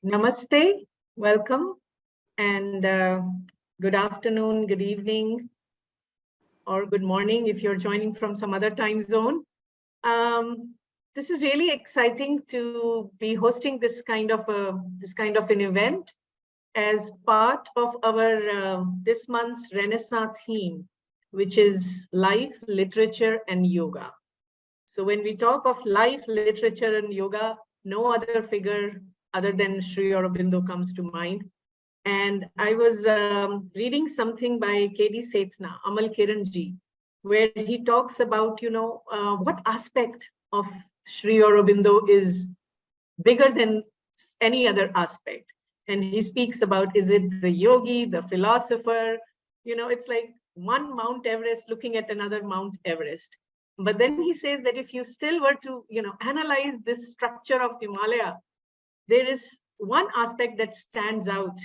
Namaste, welcome, and good afternoon, good evening, or good morning if you're joining from some other time zone. This is really exciting to be hosting this kind of an event as part of our this month's Renaissance theme, which is life, literature, and yoga. So when we talk of life, literature, and yoga, no other figure other than Sri Aurobindo comes to mind. And I was reading something by K.D. Setna, Amal Kiranji, where he talks about, what aspect of Sri Aurobindo is bigger than any other aspect. And he speaks about, is it the yogi, the philosopher? It's like one Mount Everest looking at another Mount Everest. But then he says that if you still were to, analyze this structure of Himalaya, there is one aspect that stands out,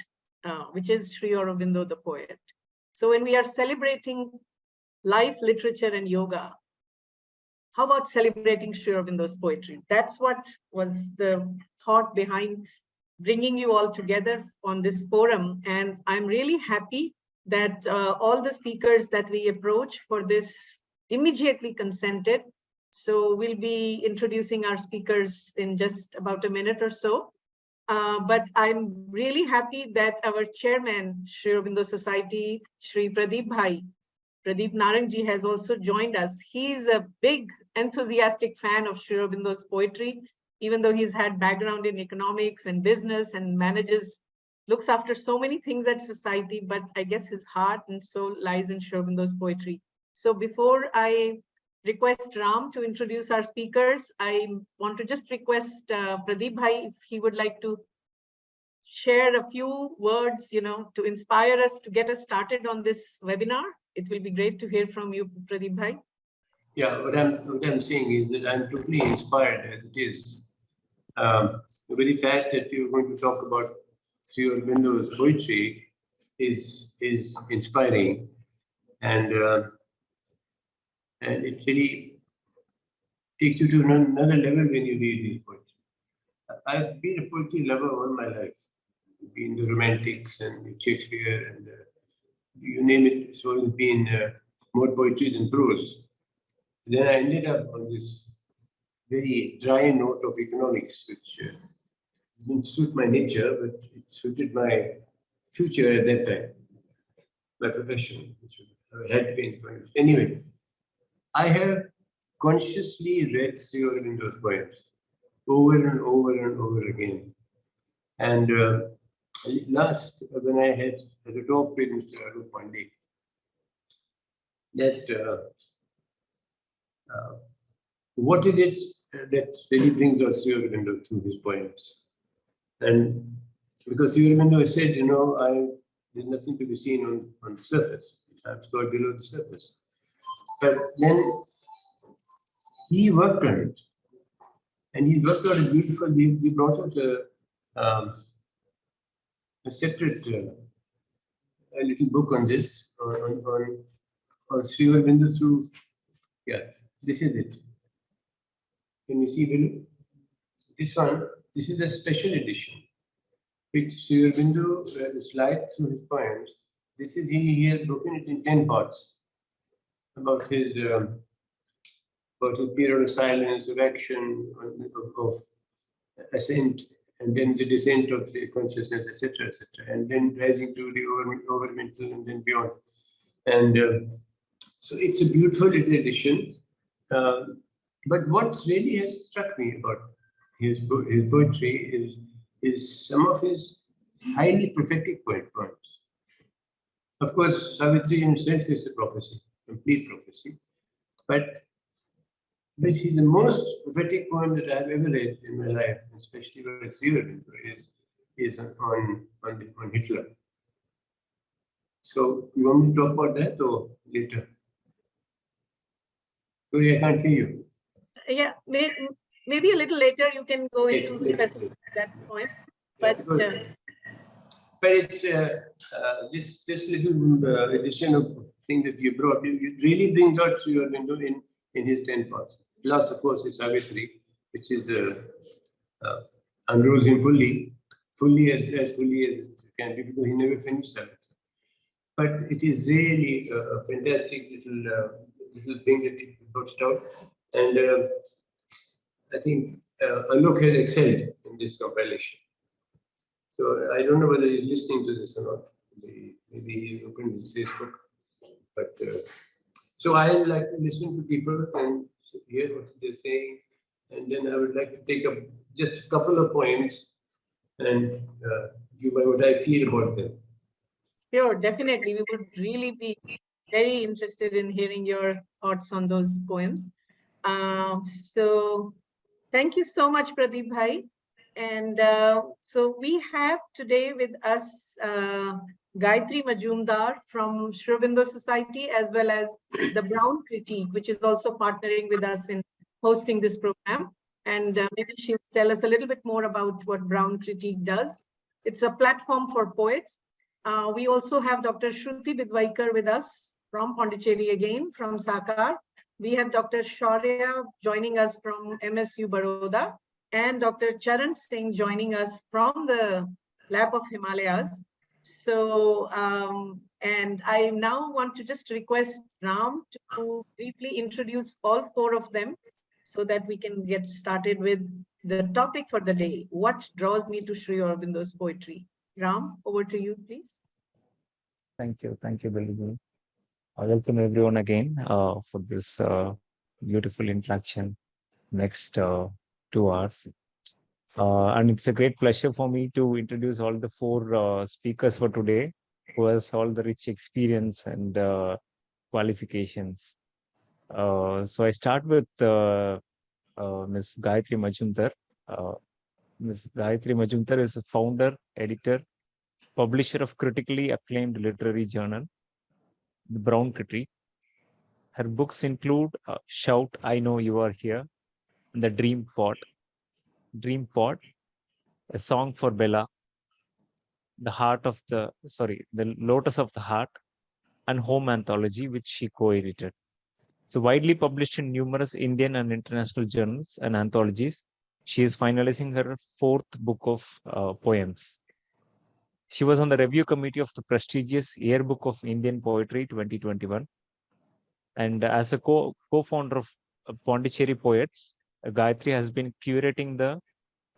which is Sri Aurobindo, the poet. So when we are celebrating life, literature, and yoga, how about celebrating Sri Aurobindo's poetry? That's what was the thought behind bringing you all together on this forum. And I'm really happy that all the speakers that we approach for this immediately consented. So we'll be introducing our speakers in just about a minute or so. But I'm really happy that our chairman, Shri Aurobindo Society, Shri Pradeep Narang ji, has also joined us. He's a big enthusiastic fan of Shri Aurobindo's poetry, even though he's had background in economics and business and looks after so many things at society, but I guess his heart and soul lies in Shri Aurobindo's poetry. So before I request Ram to introduce our speakers, I want to just request Pradeep Bhai if he would like to share a few words, to inspire us, to get us started on this webinar. It will be great to hear from you, Pradeep Bhai. Yeah, what I'm saying is that I'm totally inspired as it is. The very fact that you're going to talk about Sri Aurobindo's poetry is inspiring, and it really takes you to another level when you read his poetry. I've been a poetry lover all my life. I've been the Romantics and Shakespeare and you name it. It's always been more poetry than prose. Then I ended up on this very dry note of economics, which didn't suit my nature, but it suited my future at that time, my profession, which had been. Anyway, I have consciously read Sri Aurobindo's poems over and over and over again. And last, when I had a talk with Mr. Arup Pandey, that what is it that really brings out Sri Aurobindo through his poems? And because Sri Aurobindo said, there's nothing to be seen on the surface. I'm still below the surface. But then he worked on it. And he worked out a beautiful, we brought out a separate a little book on this, on Sri Aurobindo through, yeah, this is it. Can you see below? This is a special edition, which Sri Aurobindo slides through his poems. This is, he has broken it in 10 parts about his period of silence, of action, of ascent, and then the descent of the consciousness, etc., and then rising to the over-mental and then beyond. And so it's a beautiful little edition. But what really has struck me about his poetry is some of his highly prophetic poems. Of course, Savitri himself is a prophecy, complete prophecy. But he's the most prophetic poem that I've ever read in my life, especially what it's here is on Hitler. So you want me to talk about that or later? Sorry, I can't hear you. Yeah, maybe a little later you can go into specific that point. But it's this little edition of thing that you brought. It really brings out Sri Aurobindo in his 10 parts. Last, of course, is Savitri, which is unrolls him fully. fully as fully as it can be, because he never finished that. But it is really a fantastic little thing that he brought it out. And I think Alok has excelled in this compilation. So I don't know whether he's listening to this or not. Maybe he opened his Facebook. But so I like to listen to people and hear what they're saying. And then I would like to take up just a couple of points and give my what I feel about them. Sure, definitely. We would really be very interested in hearing your thoughts on those poems. So thank you so much, Pradeep Bhai. And so we have today with us Gayatri Majumder from Sri Aurobindo Society, as well as the Brown Critique, which is also partnering with us in hosting this program. And maybe she'll tell us a little bit more about what Brown Critique does. It's a platform for poets. We also have Dr. Shruti Bidwaikar with us from Pondicherry again, from Sakar. We have Dr. Shaurya joining us from MSU Baroda, and Dr. Charan Singh joining us from the Lap of Himalayas. So, and I now want to just request Ram to briefly introduce all four of them so that we can get started with the topic for the day. What draws me to Shri Aurobindo's poetry? Ram, over to you, please. Thank you, Billy. Welcome everyone again for this beautiful interaction next 2 hours. And it's a great pleasure for me to introduce all the four speakers for today, who has all the rich experience and qualifications. So I start with Ms. Gayatri Majumder. Ms. Gayatri Majumder is a founder, editor, publisher of critically acclaimed literary journal, The Brown Critique. Her books include Shout, I Know You Are Here, and The Dream Pod, A Song for Bella, The Lotus of the Heart, and Home Anthology, which she co-edited. So widely published in numerous Indian and international journals and anthologies, she is finalizing her fourth book of poems. She was on the review committee of the prestigious Yearbook of Indian Poetry 2021. And as a co-founder of Pondicherry Poets, Gayatri has been curating the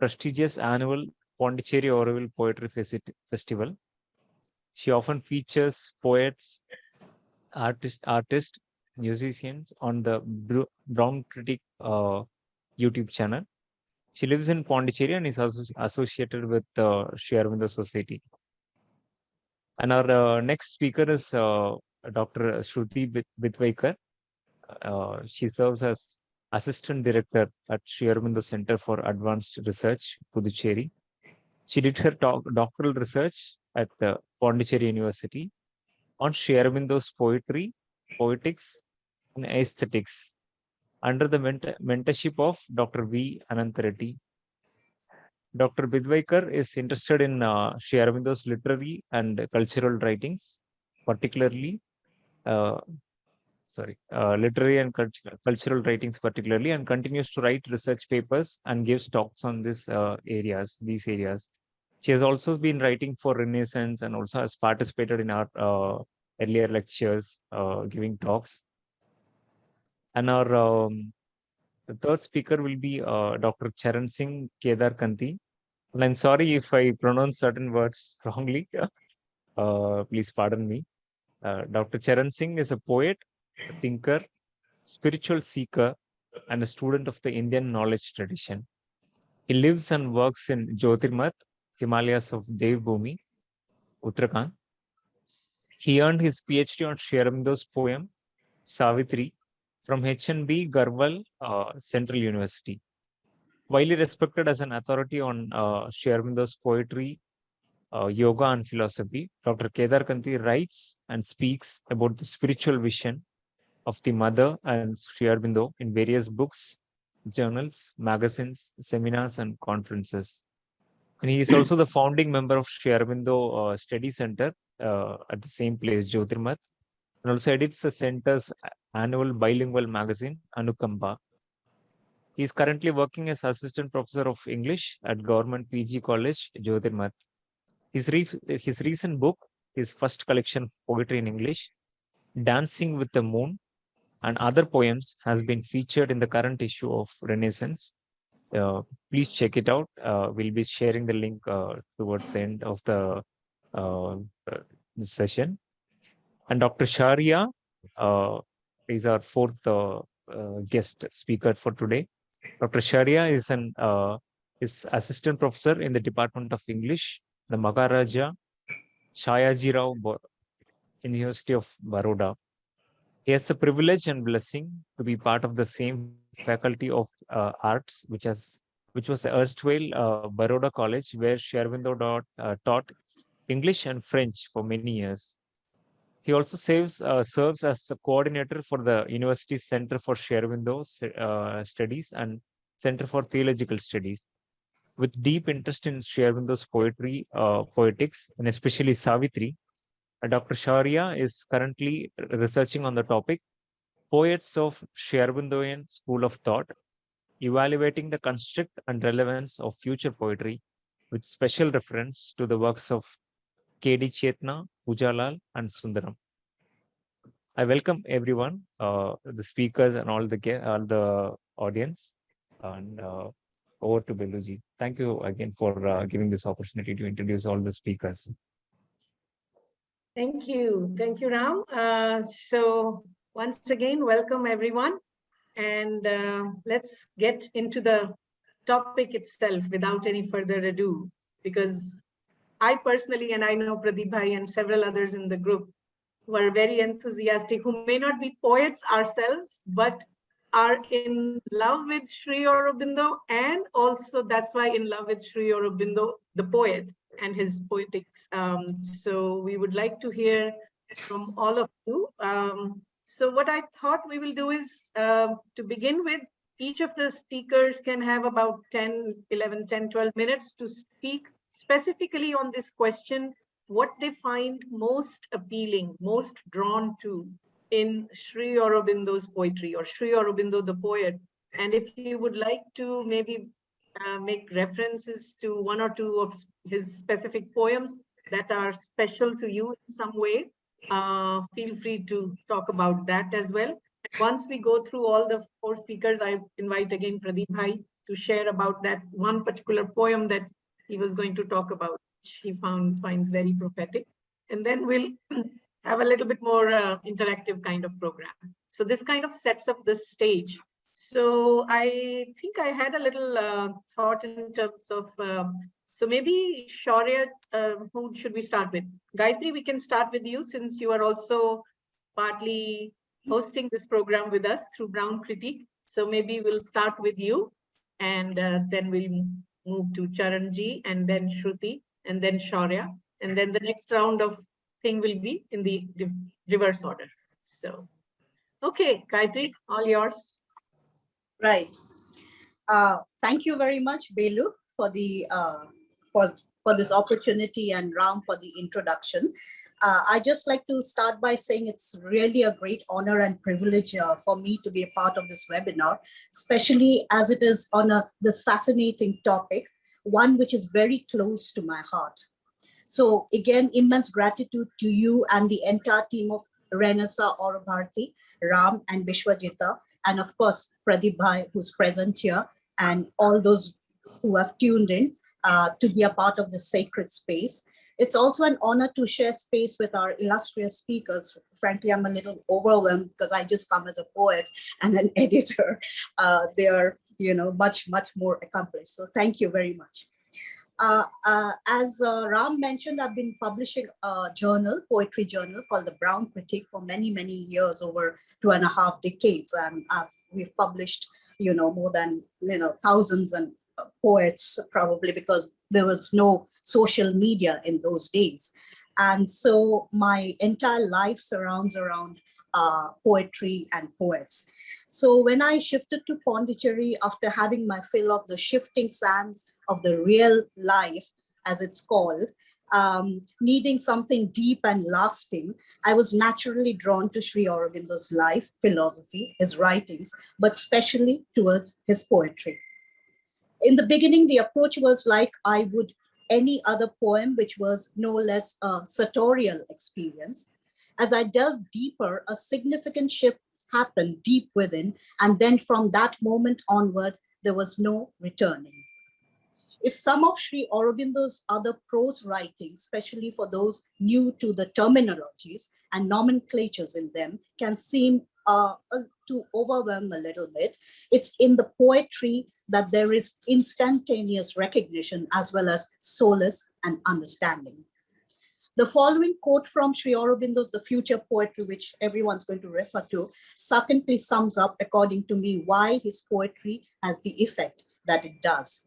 prestigious annual Pondicherry Auroville Poetry Festival. She often features poets, artists, musicians on the Brown Critique YouTube channel. She lives in Pondicherry and is associated with the Sri Aurobindo Society. And our next speaker is Dr. Shruti Bidwaikar. She serves as Assistant Director at Shri Aurobindo Center for Advanced Research, Puducherry. She did her doctoral research at Pondicherry University on Shri Aurobindo's poetry, poetics, and aesthetics under the mentorship of Dr. V. Ananthareddy. Dr. Bidwaikar is interested in Shri Aurobindo's literary and cultural writings, particularly literary and cultural writings particularly, and continues to write research papers and gives talks on these areas. She has also been writing for Renaissance and also has participated in our earlier lectures, giving talks. And our the third speaker will be Dr. Charan Singh Kedarkhandi. And I'm sorry if I pronounce certain words wrongly. Please pardon me. Dr. Charan Singh is a poet, a thinker, spiritual seeker, and a student of the Indian knowledge tradition. He lives and works in Jyotirmath, Himalayas of Devbhumi, Uttarakhand. He earned his PhD on Shri Aurobindo's poem, Savitri, from H&B Garhwal Central University. Widely respected as an authority on Shri Aurobindo's poetry, yoga, and philosophy, Dr. Kedarkhandi writes and speaks about the spiritual vision of the Mother and Shri Aurobindo in various books, journals, magazines, seminars, and conferences. And he is also the founding member of Shri Aurobindo Study Center at the same place, Jyotirmath, and also edits the center's annual bilingual magazine, Anukamba. He is currently working as Assistant Professor of English at Government PG College, Jyotirmath. His recent book, his first collection of poetry in English, Dancing with the Moon, and other poems, has been featured in the current issue of Renaissance. Please check it out. We'll be sharing the link towards the end of the session. And Dr. Shaurya is our fourth guest speaker for today. Dr. Shaurya is assistant professor in the Department of English, the Maharaja Shayajirao University of Baroda. He has the privilege and blessing to be part of the same faculty of arts, which was the erstwhile Baroda College, where Sri Aurobindo taught English and French for many years. He also serves as the coordinator for the university's Center for Sri Aurobindo Studies and Center for Theological Studies. With deep interest in Sri Aurobindo's poetry, poetics, and especially Savitri, Dr. Shaurya is currently researching on the topic Poets of Shri Aurobindo School of Thought, evaluating the construct and relevance of future poetry, with special reference to the works of K.D. Chetna, Pujalal, and Sundaram. I welcome everyone, the speakers and all the audience, and over to Beluji. Thank you again for giving this opportunity to introduce all the speakers. Thank you, Ram. So once again, welcome everyone, and let's get into the topic itself without any further ado, because I personally, and I know Pradeep Bhai and several others in the group who are very enthusiastic, who may not be poets ourselves, but are in love with Sri Aurobindo, and also that's why in love with Sri Aurobindo, the poet, and his poetics. So we would like to hear from all of you. So what I thought we will do is, to begin with, each of the speakers can have about 10, 12 minutes to speak specifically on this question, what they find most appealing, most drawn to in Sri Aurobindo's poetry, or Sri Aurobindo the poet. And if you would like to maybe make references to one or two of his specific poems that are special to you in some way, feel free to talk about that as well. Once we go through all the four speakers, I invite again Pradeep Bhai to share about that one particular poem that he was going to talk about, which he finds very prophetic. And then we'll have a little bit more interactive kind of program. So this kind of sets up the stage. So I think I had a little thought in terms of, so maybe Shaurya, who should we start with? Gayatri, we can start with you, since you are also partly hosting this program with us through Brown Critique. So maybe we'll start with you, and then we'll move to Charan ji, and then Shruti, and then Shaurya, and then the next round of thing will be in the reverse order. So, okay, Gayatri, all yours. Right. Thank you very much, Belu, for the for this opportunity, and Ram for the introduction. I just like to start by saying it's really a great honor and privilege for me to be a part of this webinar, especially as it is on this fascinating topic, one which is very close to my heart. So again, immense gratitude to you and the entire team of Renasa Aurobharti, Ram and Vishwajita, and of course, Pradeep Bhai, who's present here, and all those who have tuned in to be a part of this sacred space. It's also an honor to share space with our illustrious speakers. Frankly, I'm a little overwhelmed because I just come as a poet and an editor. They are, much more accomplished. So thank you very much. As Ram mentioned, I've been publishing a journal, poetry journal called the Brown Critique for many, many years, over 2.5 decades. And we've published, more than, thousands and poets, probably because there was no social media in those days. And so my entire life surrounds around poetry and poets. So when I shifted to Pondicherry after having my fill of the shifting sands of the real life, as it's called, needing something deep and lasting, I was naturally drawn to Sri Aurobindo's life, philosophy, his writings, but especially towards his poetry. In the beginning, the approach was like I would any other poem, which was no less a sartorial experience. As I delved deeper, a significant shift happened deep within, and then from that moment onward, there was no returning. If some of Sri Aurobindo's other prose writings, especially for those new to the terminologies and nomenclatures in them, can seem to overwhelm a little bit, it's in the poetry that there is instantaneous recognition as well as solace and understanding. The following quote from Sri Aurobindo's The Future Poetry, which everyone's going to refer to, succinctly sums up, according to me, why his poetry has the effect that it does.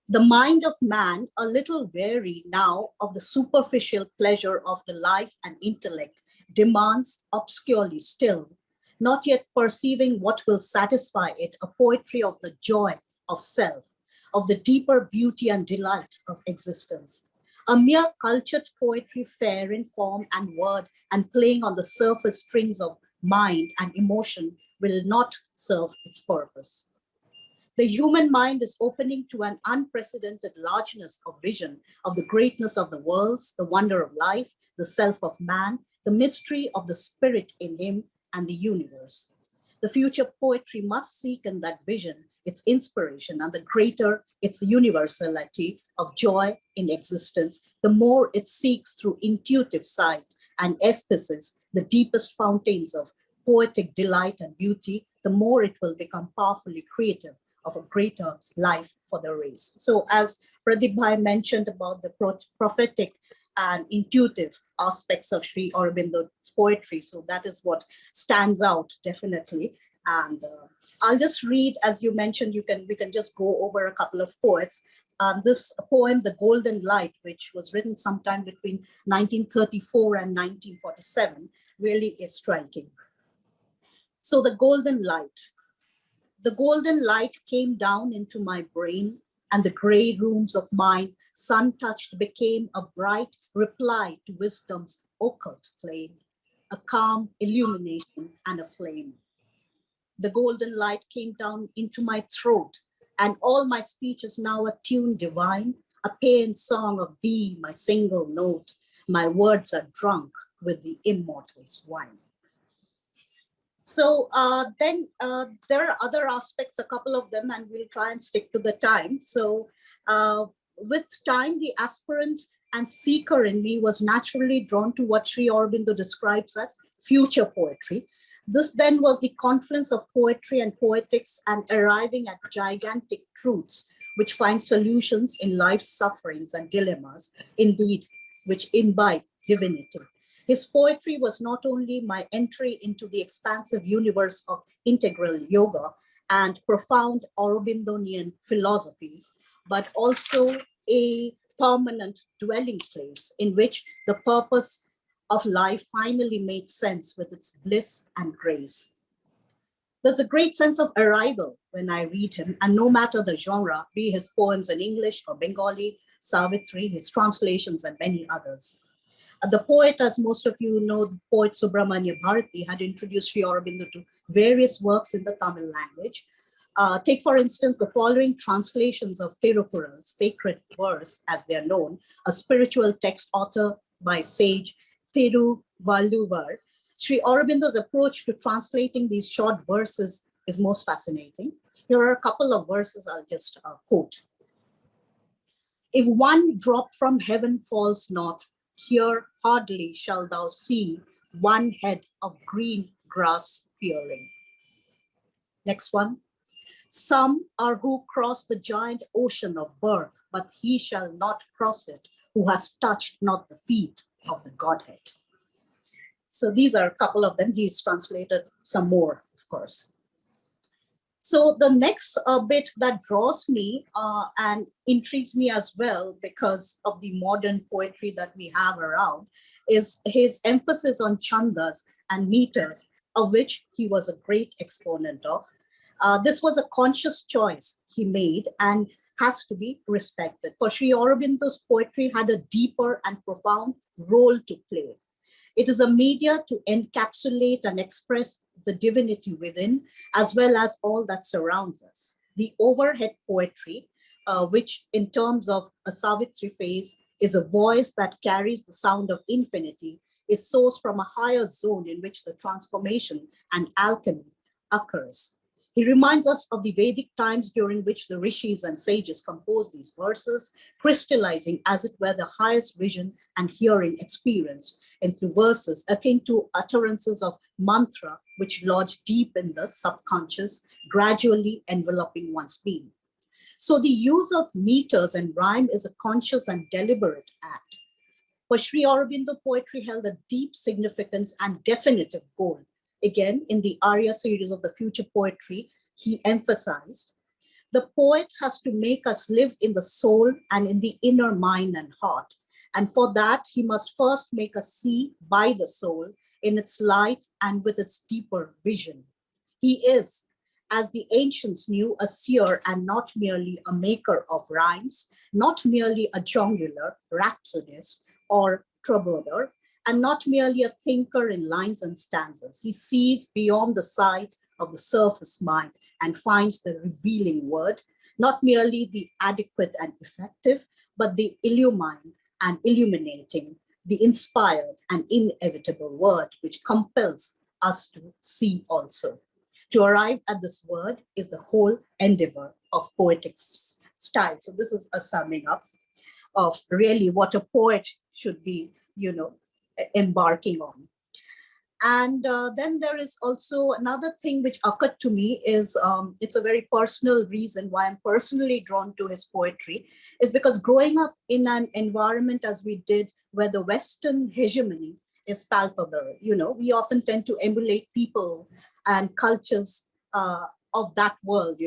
The mind of man, a little weary now of the superficial pleasure of the life and intellect, demands obscurely still, not yet perceiving what will satisfy it, a poetry of the joy of self, of the deeper beauty and delight of existence. A mere cultured poetry, fair in form and word and playing on the surface strings of mind and emotion, will not serve its purpose. The human mind is opening to an unprecedented largeness of vision of the greatness of the worlds, the wonder of life, the self of man, the mystery of the spirit in him and the universe. The future poetry must seek in that vision its inspiration, and the greater its universality of joy in existence, the more it seeks through intuitive sight and aesthesis the deepest fountains of poetic delight and beauty, the more it will become powerfully creative of a greater life for the race. So as Pradeep Bhai mentioned about the prophetic and intuitive aspects of Sri Aurobindo's poetry, so that is what stands out definitely. And I'll just read, as you mentioned, we can just go over a couple of poets. This poem, The Golden Light, which was written sometime between 1934 and 1947, really is striking. So the golden light. The golden light came down into my brain, and the gray rooms of mine, sun-touched, became a bright reply to wisdom's occult flame, a calm illumination and a flame. The golden light came down into my throat, and all my speech is now a tune divine, a paean song of thee, my single note. My words are drunk with the immortal's wine. So then there are other aspects, a couple of them, and we'll try and stick to the time. So with time, the aspirant and seeker in me was naturally drawn to what Sri Aurobindo describes as future poetry. This then was the confluence of poetry and poetics and arriving at gigantic truths, which find solutions in life's sufferings and dilemmas, indeed, which imbibe divinity. His poetry was not only my entry into the expansive universe of integral yoga and profound Aurobindonian philosophies, but also a permanent dwelling place in which the purpose of life finally made sense with its bliss and grace. There's a great sense of arrival when I read him, and no matter the genre, be his poems in English or Bengali, Savitri, his translations, and many others. The poet, as most of you know, the poet Subramanya Bharati had introduced Sri Aurobindo to various works in the Tamil language. Take, for instance, the following translations of Tirukkural, sacred verse, as they are known, a spiritual text authored by sage Thiruvalluvar. Sri Aurobindo's approach to translating these short verses is most fascinating. Here are a couple of verses I'll just quote. If one drop from heaven falls not, here hardly shall thou see one head of green grass peering. Next one. Some are who cross the giant ocean of birth, but he shall not cross it who has touched not the feet of the Godhead. So these are a couple of them. He's translated some more, of course. So the next bit that draws me and intrigues me as well because of the modern poetry that we have around is his emphasis on chandas and meters, of which he was a great exponent of. This was a conscious choice he made and has to be respected. For Sri Aurobindo's poetry had a deeper and profound role to play. It is a media to encapsulate and express the divinity within, as well as all that surrounds us. The overhead poetry, which in terms of a Savitri phase is a voice that carries the sound of infinity, is sourced from a higher zone in which the transformation and alchemy occurs. He reminds us of the Vedic times during which the rishis and sages composed these verses, crystallizing as it were the highest vision and hearing experienced into verses akin to utterances of mantra, which lodge deep in the subconscious, gradually enveloping one's being. So the use of meters and rhyme is a conscious and deliberate act. For Sri Aurobindo, poetry held a deep significance and definitive goal. Again, in the Arya series of the future poetry, he emphasized, the poet has to make us live in the soul and in the inner mind and heart. And for that, he must first make us see by the soul in its light and with its deeper vision. He is, as the ancients knew, a seer and not merely a maker of rhymes, not merely a jongular, rhapsodist, or troubadour, and not merely a thinker in lines and stanzas. He sees beyond the sight of the surface mind and finds the revealing word, not merely the adequate and effective, but the illumined and illuminating, the inspired and inevitable word, which compels us to see also. To arrive at this word is the whole endeavor of poetic style. So this is a summing up of really what a poet should be, embarking on. And then there is also another thing which occurred to me is, it's a very personal reason why I'm personally drawn to his poetry, is because growing up in an environment as we did, where the Western hegemony is palpable, we often tend to emulate people and cultures of that world,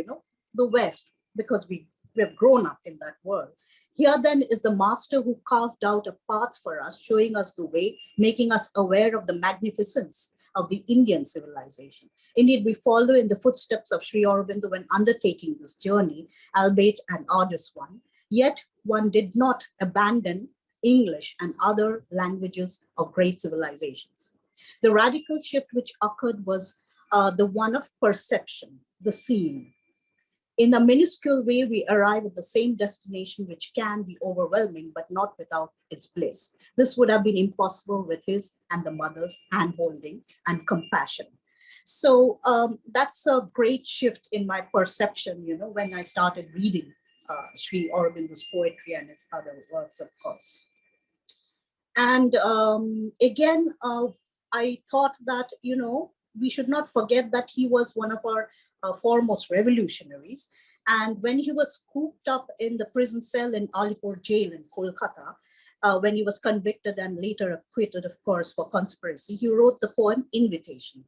the West, because we have grown up in that world. Here then is the master who carved out a path for us, showing us the way, making us aware of the magnificence of the Indian civilization. Indeed, we follow in the footsteps of Sri Aurobindo when undertaking this journey, albeit an arduous one. Yet one did not abandon English and other languages of great civilizations. The radical shift which occurred was the one of perception, the seeing. In a minuscule way, we arrive at the same destination, which can be overwhelming, but not without its bliss. This would have been impossible with his and the mother's hand-holding and compassion. So that's a great shift in my perception, when I started reading Sri Aurobindo's poetry and his other works, of course. And again, I thought that, we should not forget that he was one of our foremost revolutionaries. And when he was cooped up in the prison cell in Alipur jail in Kolkata, when he was convicted and later acquitted, of course, for conspiracy, he wrote the poem Invitation.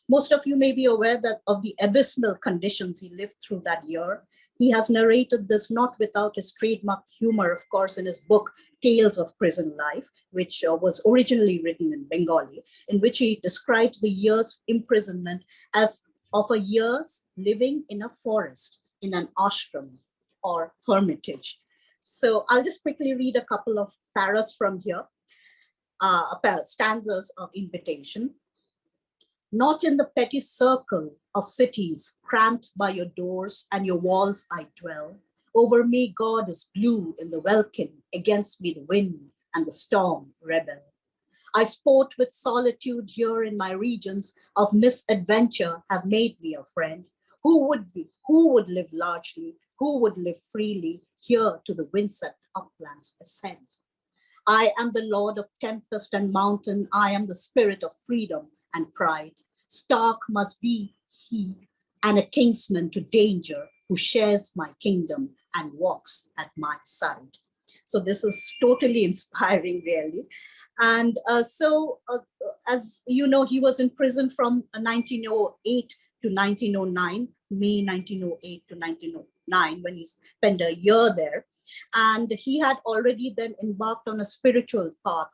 Most of you may be aware that of the abysmal conditions he lived through that year. He has narrated this not without his trademark humor, of course, in his book, Tales of Prison Life, which was originally written in Bengali, in which he describes the year's imprisonment as of a year's living in a forest, in an ashram or hermitage. So I'll just quickly read a couple of paras from here, stanzas of Invitation. Not in the petty circle of cities cramped by your doors and your walls I dwell. Over me God is blue in the welkin, against me the wind and the storm rebel. I sport with solitude here in my regions of misadventure have made me a friend. Who would live largely, who would live freely here to the windswept uplands ascend? I am the Lord of tempest and mountain. I am the spirit of freedom and pride. Stark must be he, and a kinsman to danger, who shares my kingdom and walks at my side. So this is totally inspiring, really. And as you know, he was in prison from 1908 to 1909, May 1908 to 1909, when he spent a year there. And he had already then embarked on a spiritual path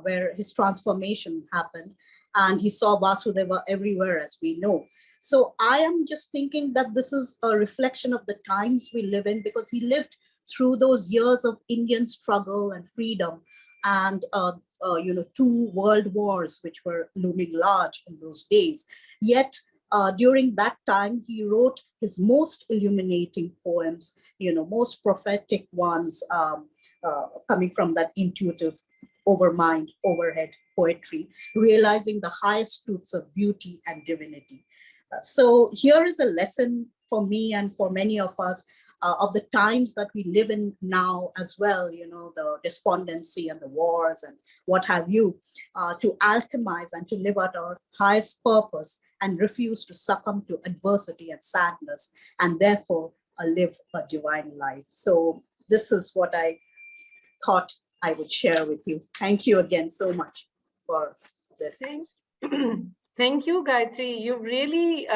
where his transformation happened. And he saw Vasudeva everywhere, as we know. So I am just thinking that this is a reflection of the times we live in, because he lived through those years of Indian struggle and freedom, and two world wars which were looming large in those days. Yet during that time, he wrote his most illuminating poems, most prophetic ones, coming from that intuitive overmind, overhead poetry, realizing the highest truths of beauty and divinity. So here is a lesson for me and for many of us of the times that we live in now as well, the despondency and the wars and what have you, to alchemize and to live out our highest purpose and refuse to succumb to adversity and sadness, and therefore live a divine life. So this is what I thought I would share with you. Thank you again so much for this. Thank you, Gayatri. You've really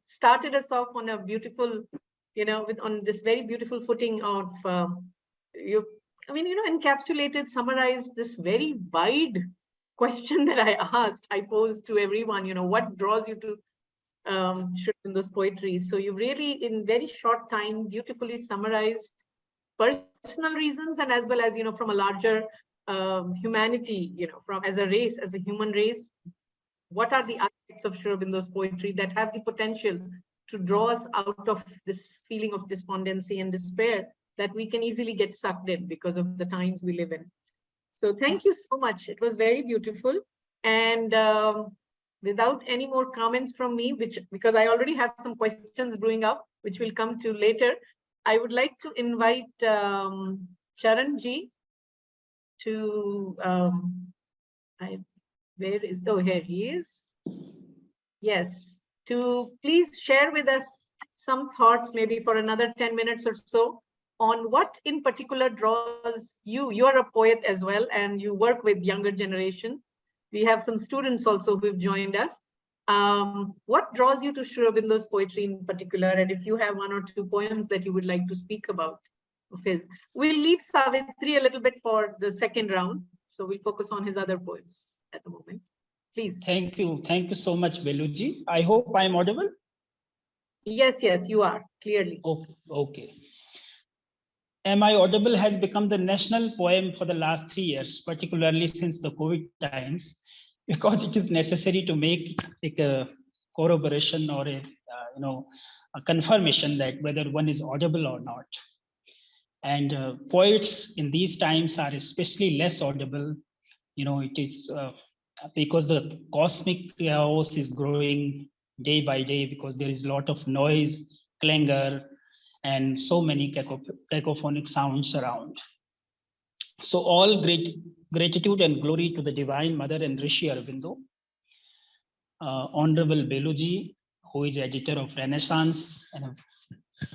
started us off on a beautiful, on this very beautiful footing of encapsulated, summarized this very wide question that I posed to everyone. What draws you to Shri Aurobindo's poetry? So you really, in very short time, beautifully summarized personal reasons, and as well as from a larger humanity, from as a race, as a human race, what are the aspects of Shri Aurobindo's poetry that have the potential to draw us out of this feeling of despondency and despair that we can easily get sucked in because of the times we live in. So thank you so much. It was very beautiful. And without any more comments from me, because I already have some questions brewing up, which we'll come to later, I would like to invite Charan ji to, here he is. Yes, to please share with us some thoughts, maybe for another 10 minutes or so, on what in particular draws you. You're a poet as well, and you work with younger generation. We have some students also who've joined us. What draws you to Shri Aurobindo's poetry in particular? And if you have one or two poems that you would like to speak about of his. We'll leave Savitri a little bit for the second round. So we'll focus on his other poems at the moment. Please. Thank you. Thank you so much, Beluji. I hope I'm audible. Yes, you are, clearly. Okay. Am I Audible has become the national poem for the last 3 years, particularly since the COVID times, because it is necessary to make like a corroboration or a confirmation that whether one is audible or not. And poets in these times are especially less audible. It is because the cosmic chaos is growing day by day, because there is a lot of noise, clangor, and so many cacophonic sounds around. So all gratitude and glory to the Divine Mother and Rishi Aurobindo. Honorable Beluji, who is editor of Renaissance and a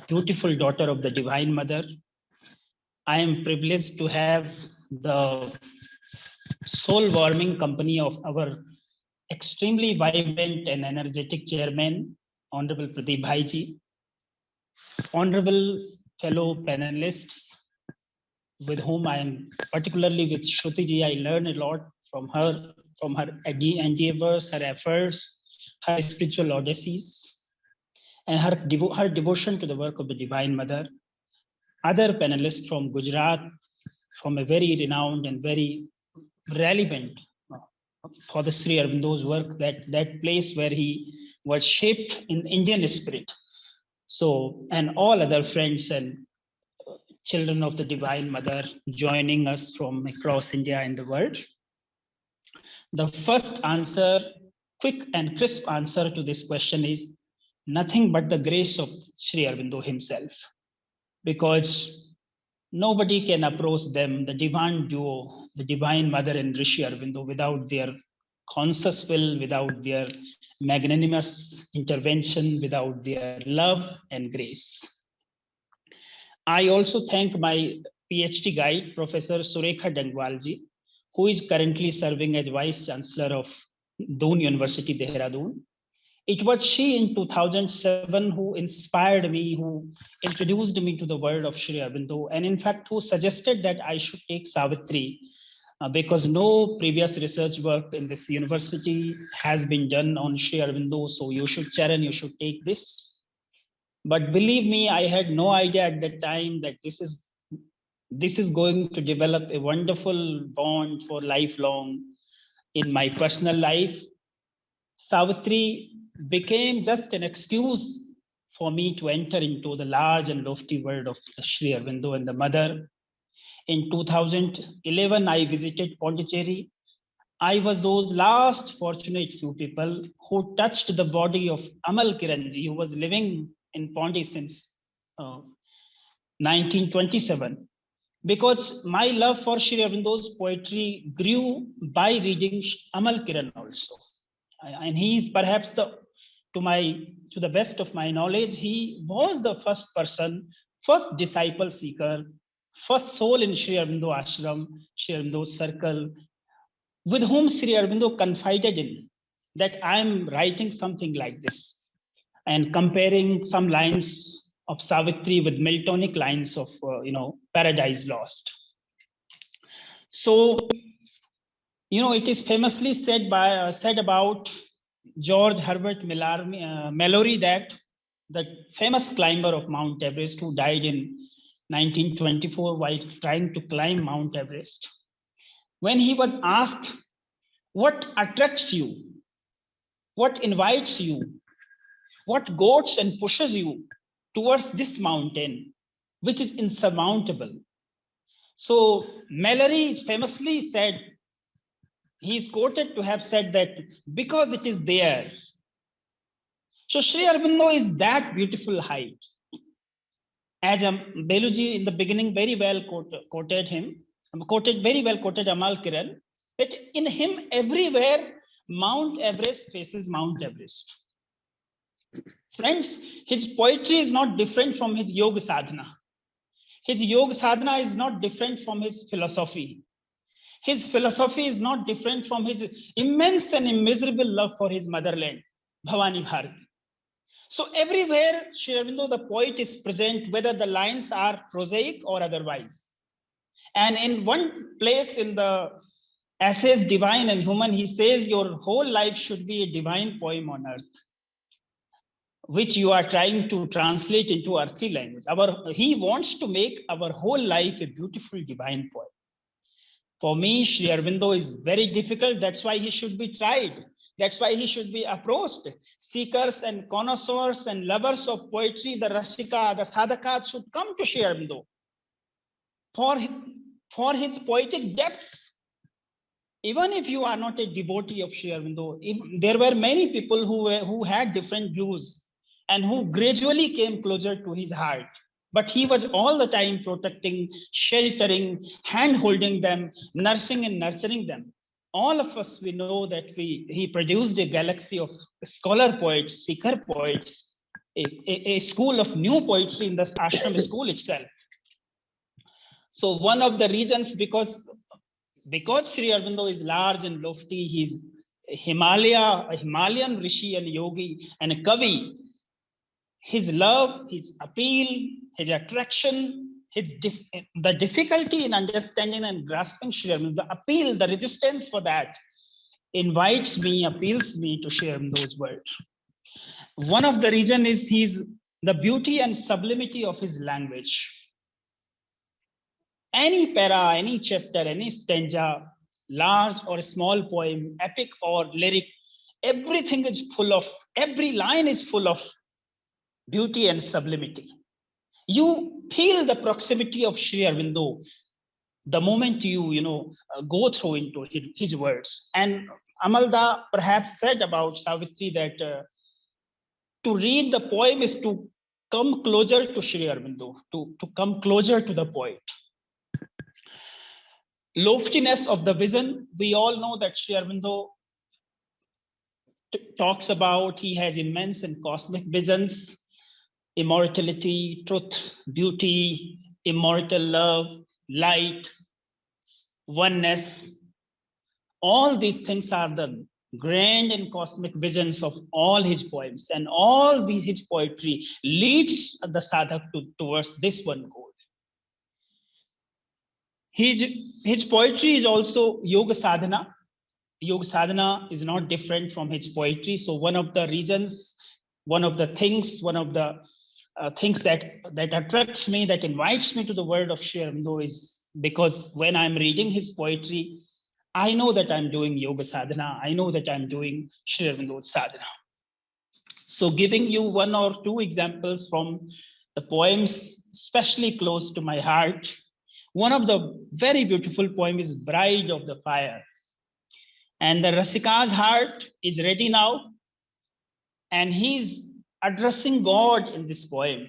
beautiful daughter of the Divine Mother. I am privileged to have the soul-warming company of our extremely vibrant and energetic chairman, Honorable Pradeep Bhaiji. Honorable fellow panelists, with whom I am particularly with Shruti ji, I learn a lot from her endeavors, her efforts, her spiritual odysseys, and her devotion to the work of the Divine Mother. Other panelists from Gujarat, from a very renowned and very relevant for the Sri Aurobindo's work, that place where he was shaped in Indian spirit. So, and all other friends and children of the Divine Mother joining us from across India and the world. The first answer, quick and crisp answer to this question is nothing but the grace of Shri Aurobindo himself, because nobody can approach them, the divine duo, the Divine Mother and Rishi Aurobindo, without their conscious will, without their magnanimous intervention, without their love and grace. I also thank my PhD guide, Professor Surekha Dangwalji, who is currently serving as Vice Chancellor of Doon University, Dehradun. It was she in 2007 who inspired me, who introduced me to the world of Shri Aurobindo, and in fact, who suggested that I should take Savitri because no previous research work in this university has been done on Sri Aurobindo. So you should, Charan, you should take this. But believe me, I had no idea at that time that this is going to develop a wonderful bond for lifelong in my personal life. Savitri became just an excuse for me to enter into the large and lofty world of Sri Aurobindo and the mother. In 2011, I visited Pondicherry. I was those last fortunate few people who touched the body of Amal Kiranji, who was living in Pondi since 1927. Because my love for Sri Aurobindo's poetry grew by reading Amal Kiran also. And he is perhaps to the best of my knowledge, he was the first person, first disciple seeker, first soul in Sri Aurobindo ashram, Sri Aurobindo circle, with whom Sri Aurobindo confided in that I am writing something like this and comparing some lines of Savitri with Miltonic lines of Paradise Lost. So, it is famously said about George Herbert Mallory, that the famous climber of Mount Everest, who died in 1924 while trying to climb Mount Everest. When he was asked, what attracts you? What invites you? What goads and pushes you towards this mountain, which is insurmountable? So Mallory famously said, he is quoted to have said that because it is there. So Sri Aurobindo is that beautiful height. As Beluji in the beginning very well quoted Amal Kiran, that in him everywhere Mount Everest faces Mount Everest. Friends, his poetry is not different from his yoga sadhana. His yoga sadhana is not different from his philosophy. His philosophy is not different from his immense and immeasurable love for his motherland, Bhavani Bharati. So everywhere, Sri Aurobindo, the poet, is present, whether the lines are prosaic or otherwise. And in one place in the Essays Divine and Human, he says your whole life should be a divine poem on earth, which you are trying to translate into earthly language. He wants to make our whole life a beautiful divine poem. For me, Sri Aurobindo is very difficult. That's why he should be tried. That's why he should be approached. Seekers and connoisseurs and lovers of poetry, the Rasika, the Sadhakas should come to Sri Aurobindo for his poetic depths. Even if you are not a devotee of Sri Aurobindo, there were many people who had different views and who gradually came closer to his heart. But he was all the time protecting, sheltering, hand-holding them, nursing and nurturing them. All of us, we know that he produced a galaxy of scholar poets, seeker poets, a school of new poetry in the ashram school itself. So one of the reasons, because Sri Aurobindo is large and lofty, he's a Himalayan rishi and yogi and a kavi. His love, his appeal, his attraction, the difficulty in understanding and grasping Sri Aurobindo, the appeal, the resistance for that appeals me to share those words. One of the reasons is the beauty and sublimity of his language. Any para, any chapter, any stanza, large or small poem, epic or lyric, every line is full of beauty and sublimity. You feel the proximity of Sri Aurobindo the moment you go through into his words. And Amalda perhaps said about Savitri that to read the poem is to come closer to Sri Aurobindo, to come closer to the poet. Loftiness of the vision, we all know that Sri Aurobindo talks about, he has immense and cosmic visions, immortality, truth, beauty, immortal love, light, oneness. All these things are the grand and cosmic visions of all his poems, and all his poetry leads the sadhak towards this one goal. His poetry is also yoga sadhana. Yoga sadhana is not different from his poetry. So one of the reasons, one of the things that attracts me, that invites me to the world of Sri Aurobindo is because when I'm reading his poetry, I know that I'm doing yoga sadhana. I know that I'm doing Sri Aurobindo sadhana. So giving you one or two examples from the poems especially close to my heart. One of the very beautiful poem is Bride of the Fire. And the Rasika's heart is ready now. And he's addressing God in this poem,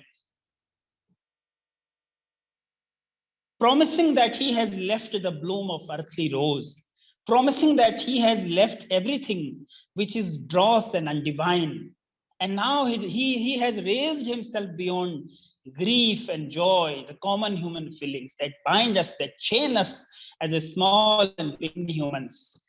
promising that he has left the bloom of earthly rose, promising that he has left everything which is dross and undivine. And now he has raised himself beyond grief and joy, the common human feelings that bind us, that chain us as a small and big humans.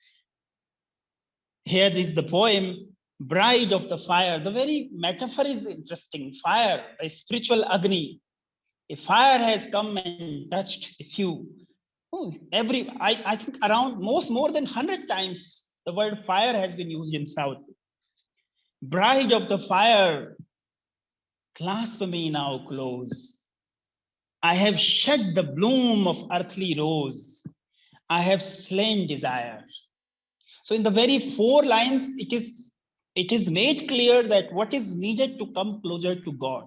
Here is the poem, Bride of the Fire. The very metaphor is interesting. Fire, a spiritual Agni. A fire has come and touched a few. I think around more than 100 times the word fire has been used in South. Bride of the fire, clasp me now close. I have shed the bloom of earthly rose. I have slain desire. So in the very 4 lines, it is made clear that what is needed to come closer to God,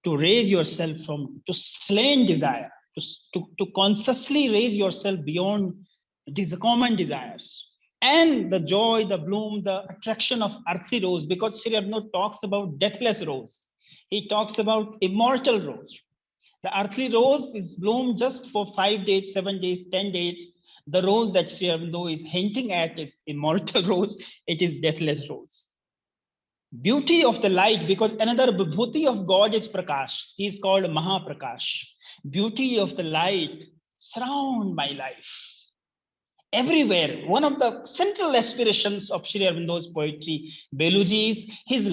to raise yourself to slain desire, to consciously raise yourself beyond these common desires. And the joy, the bloom, the attraction of earthly rose, because Sri Aurobindo talks about deathless rose. He talks about immortal rose. The earthly rose is bloomed just for 5 days, 7 days, 10 days. The rose that Sri Aurobindo is hinting at is immortal rose. It is deathless rose. Beauty of the light, because another vibhuti of God is Prakash. He is called Mahaprakash. Beauty of the light surround my life. Everywhere. One of the central aspirations of Sri Aurobindo's poetry, Beluji, is his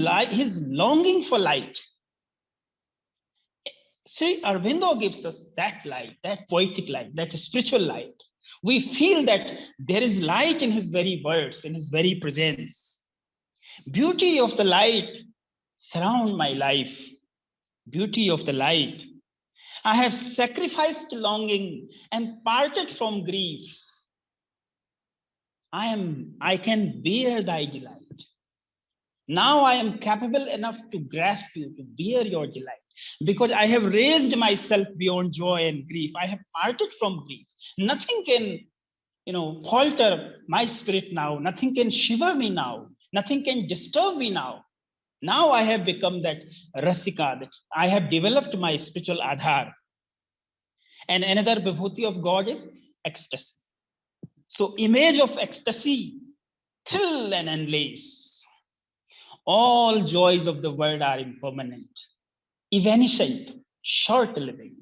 longing for light. Sri Aurobindo gives us that light, that poetic light, that spiritual light. We feel that there is light in his very words, in his very presence. Beauty of the light surround my life. Beauty of the light. I have sacrificed longing and parted from grief. I can bear thy delight. Now I am capable enough to grasp you, to bear your delight, because I have raised myself beyond joy and grief. I have parted from grief. Nothing can, falter my spirit now. Nothing can shiver me now. Nothing can disturb me now. Now I have become that rasika, that I have developed my spiritual adhar. And another vibhuti of God is ecstasy. So image of ecstasy, thrill and endless. All joys of the world are impermanent, evanescent, short-living.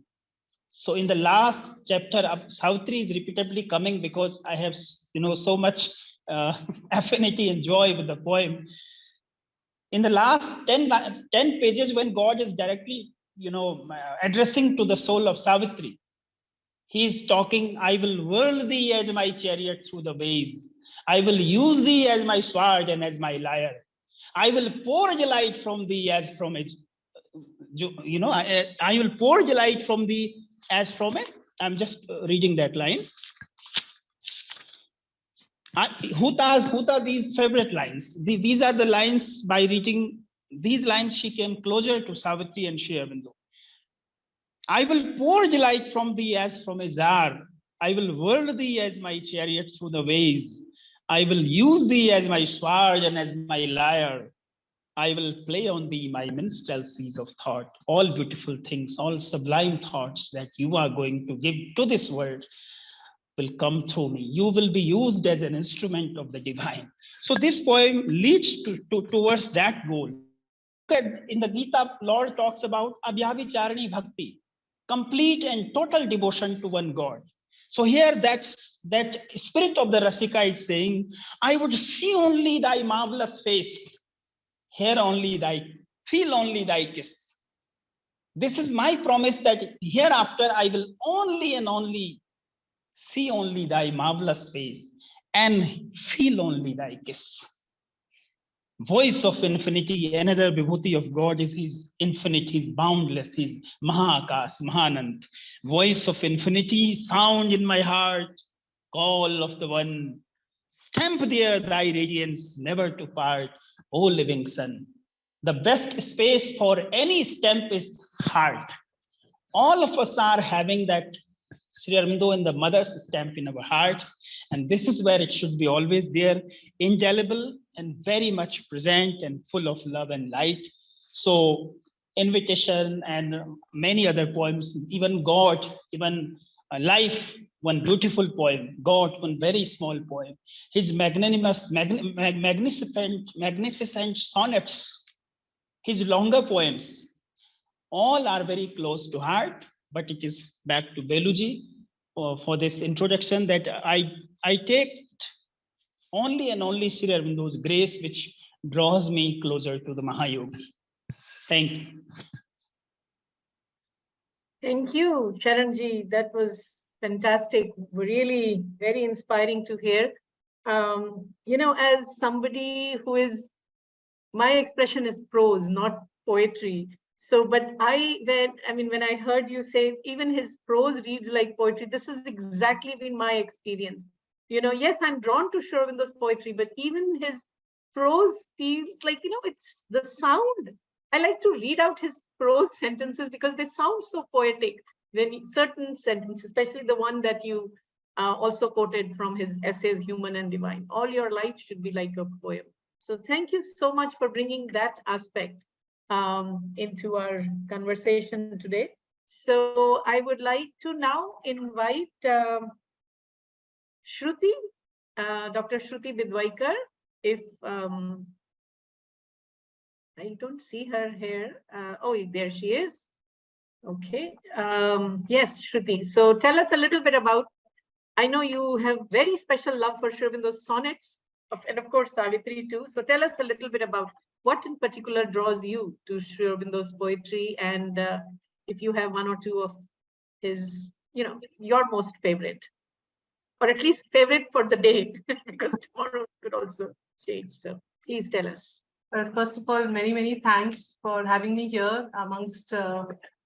So in the last chapter, Savitri is repeatedly coming because I have, so much affinity and joy with the poem. In the last 10 pages, when God is directly, addressing to the soul of Savitri, he is talking, I will whirl thee as my chariot through the ways. I will use thee as my sword and as my lyre. I will pour delight from thee as from it. I will pour delight from thee as from it. I'm just reading that line. Who are these favorite lines? These are the lines. By reading these lines, she came closer to Savitri and Sri Aurobindo. I will pour delight from thee as from a czar. I will whirl thee as my chariot through the ways. I will use thee as my sword and as my lyre. I will play on thee my minstrelsies of thought. All beautiful things, all sublime thoughts that you are going to give to this world will come through me. You will be used as an instrument of the divine. So this poem leads towards that goal. In the Gita, Lord talks about abhyavicharani bhakti, complete and total devotion to one God. So here that spirit of the Rasika is saying, I would see only thy marvelous face, hear only thy, feel only thy kiss. This is my promise that hereafter I will only and only see only thy marvelous face and feel only thy kiss. Voice of infinity, another vibhuti of God is his infinite, his boundless, his Mahakas, Mahanand. Voice of infinity, sound in my heart, call of the one. Stamp there thy radiance, never to part, O living sun. The best space for any stamp is heart. All of us are having that Sri Aurobindo and the mother's stamp in our hearts. And this is where it should be always there, indelible and very much present and full of love and light. So Invitation and many other poems, even God, even Life, one beautiful poem, God, one very small poem. His magnanimous, magnificent sonnets, his longer poems, all are very close to heart. But it is back to Beluji for this introduction that I take only and only Sri Aurobindo's grace, which draws me closer to the Mahayogi. Thank you. Thank you, Charanji. That was fantastic. Really very inspiring to hear. As somebody who is, my expression is prose, not poetry. So, but when I heard you say even his prose reads like poetry, this has exactly been my experience. Yes, I'm drawn to Sri Aurobindo's poetry, but even his prose feels like, it's the sound. I like to read out his prose sentences because they sound so poetic. When certain sentences, especially the one that you also quoted from his essays, Human and Divine, all your life should be like a poem. So thank you so much for bringing that aspect into our conversation today. So I would like to now invite Shruti, Dr. Shruti Bidwaikar, if I don't see her here. Oh, there she is. Okay. Yes, Shruti. So tell us a little bit about, I know you have very special love for Sri Aurobindo's sonnets, and of course Savitri too. So tell us a little bit about what in particular draws you to Sri Aurobindo's poetry, and if you have one or two of his, your most favorite, or at least favorite for the day, because tomorrow could also change. So please tell us. Well, first of all, many, many thanks for having me here amongst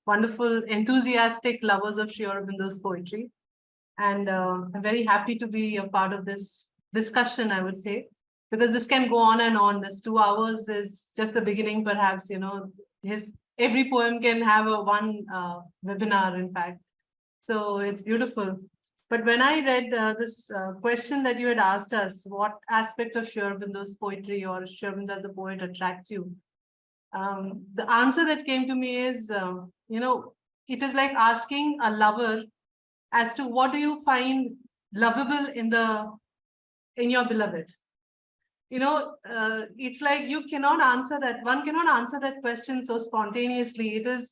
wonderful, enthusiastic lovers of Sri Aurobindo's poetry. And I'm very happy to be a part of this discussion, I would say, because this can go on and on. This 2 hours is just the beginning, perhaps, every poem can have a one webinar, in fact. So it's beautiful. But when I read this question that you had asked us, what aspect of Sri Aurobindo's poetry or Sri Aurobindo as a poet attracts you? The answer that came to me is, it is like asking a lover as to what do you find lovable in your beloved. It's like you cannot answer that. One cannot answer that question so spontaneously. It is,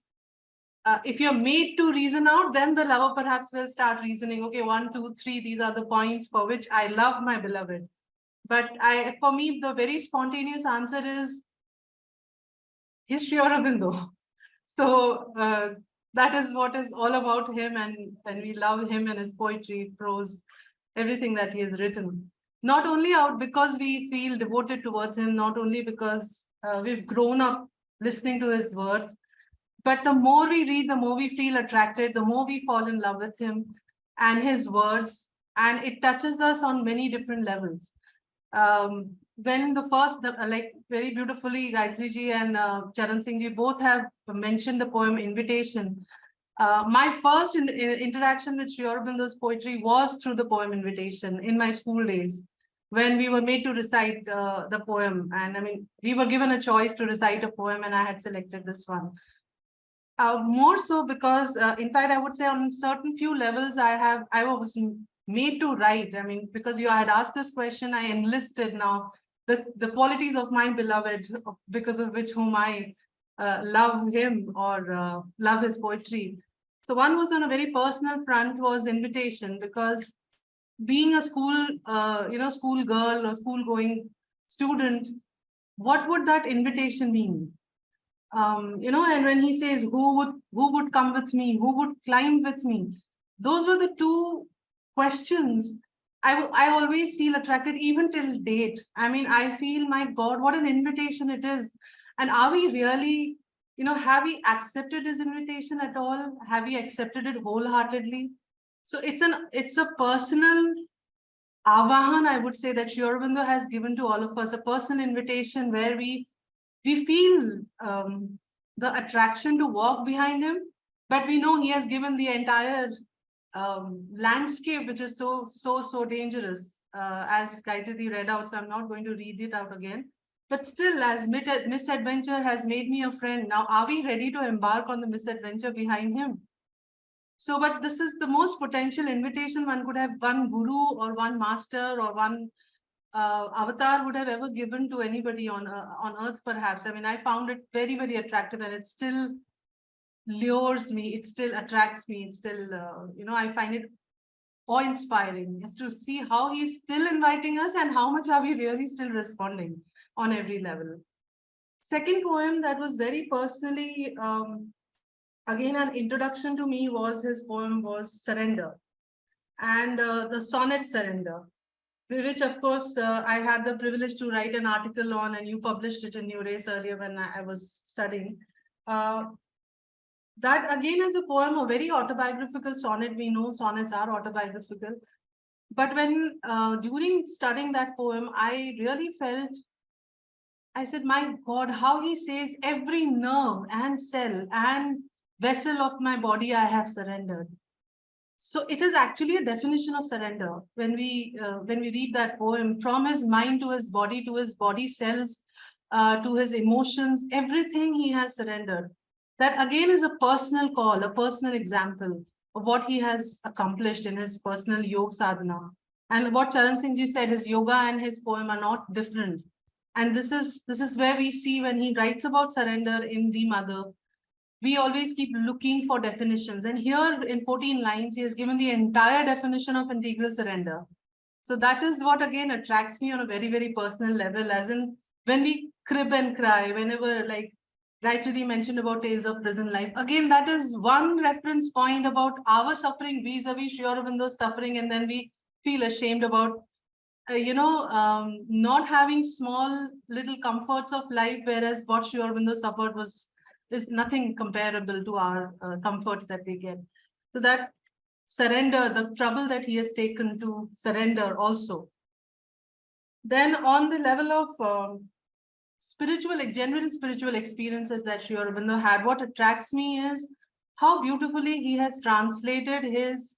if you're made to reason out, then the lover perhaps will start reasoning. Okay, 1, 2, 3, these are the points for which I love my beloved. But for me, the very spontaneous answer is his Sri Aurobindo. So that is what is all about him, and we love him and his poetry, prose, everything that he has written. Not only out because we feel devoted towards him, not only because we've grown up listening to his words, but the more we read, the more we feel attracted, the more we fall in love with him and his words, and it touches us on many different levels. When the first, like very beautifully, Gayatri ji and Charan Singh ji both have mentioned the poem Invitation. My first interaction with Sri Aurobindo's poetry was through the poem Invitation in my school days, when we were made to recite the poem. And we were given a choice to recite a poem, and I had selected this one. More so because, in fact, I would say on certain few levels, I was made to write. Because you had asked this question, I enlisted now the qualities of my beloved, because of which whom I love him or love his poetry. So one was on a very personal front, was Invitation, because being a school girl or school going student, what would that invitation mean? And when he says, who would come with me, who would climb with me, those were the two questions I always feel attracted, even till date. I mean, I feel, my God, what an invitation it is. And are we really, have we accepted his invitation at all? Have we accepted it wholeheartedly? So it's a personal avahan, I would say, that Shri Aurobindo has given to all of us, a personal invitation where we feel the attraction to walk behind him, but we know he has given the entire landscape, which is so dangerous, as Gayatri read out, so I'm not going to read it out again. But still, as misadventure has made me a friend, now are we ready to embark on the misadventure behind him? So, but this is the most potential invitation one could have, one guru or one master or one avatar would have ever given to anybody on earth, perhaps. I mean, I found it very, very attractive, and it still lures me, it still attracts me, it still, I find it awe-inspiring is to see how he's still inviting us and how much are we really still responding on every level. Second poem that was very personally, again, an introduction to me was his poem was Surrender, and the sonnet Surrender, which of course I had the privilege to write an article on, and you published it in New Race earlier when I was studying. That again is a poem, a very autobiographical sonnet. We know sonnets are autobiographical. But when during studying that poem, I really felt, I said, my God, how he says every nerve and cell and vessel of my body I have surrendered. So it is actually a definition of surrender. When we read that poem, from his mind to his body cells, to his emotions, everything he has surrendered. That again is a personal call, a personal example of what he has accomplished in his personal yoga sadhana. And what Charan Singh ji said, his yoga and his poem are not different. And this is where we see when he writes about surrender in The Mother, we always keep looking for definitions. And here in 14 lines, he has given the entire definition of integral surrender. So that is what again attracts me on a very, very personal level, as in when we crib and cry, whenever, like Gayatri mentioned about Tales of Prison Life, again, that is one reference point about our suffering vis-a-vis Shri Aurobindo's suffering, and then we feel ashamed about not having small little comforts of life, whereas what Shri Aurobindo suffered is nothing comparable to our comforts that we get. So that surrender, the trouble that he has taken to surrender also. Then on the level of genuine spiritual experiences that Shri Aurobindo had, what attracts me is how beautifully he has translated his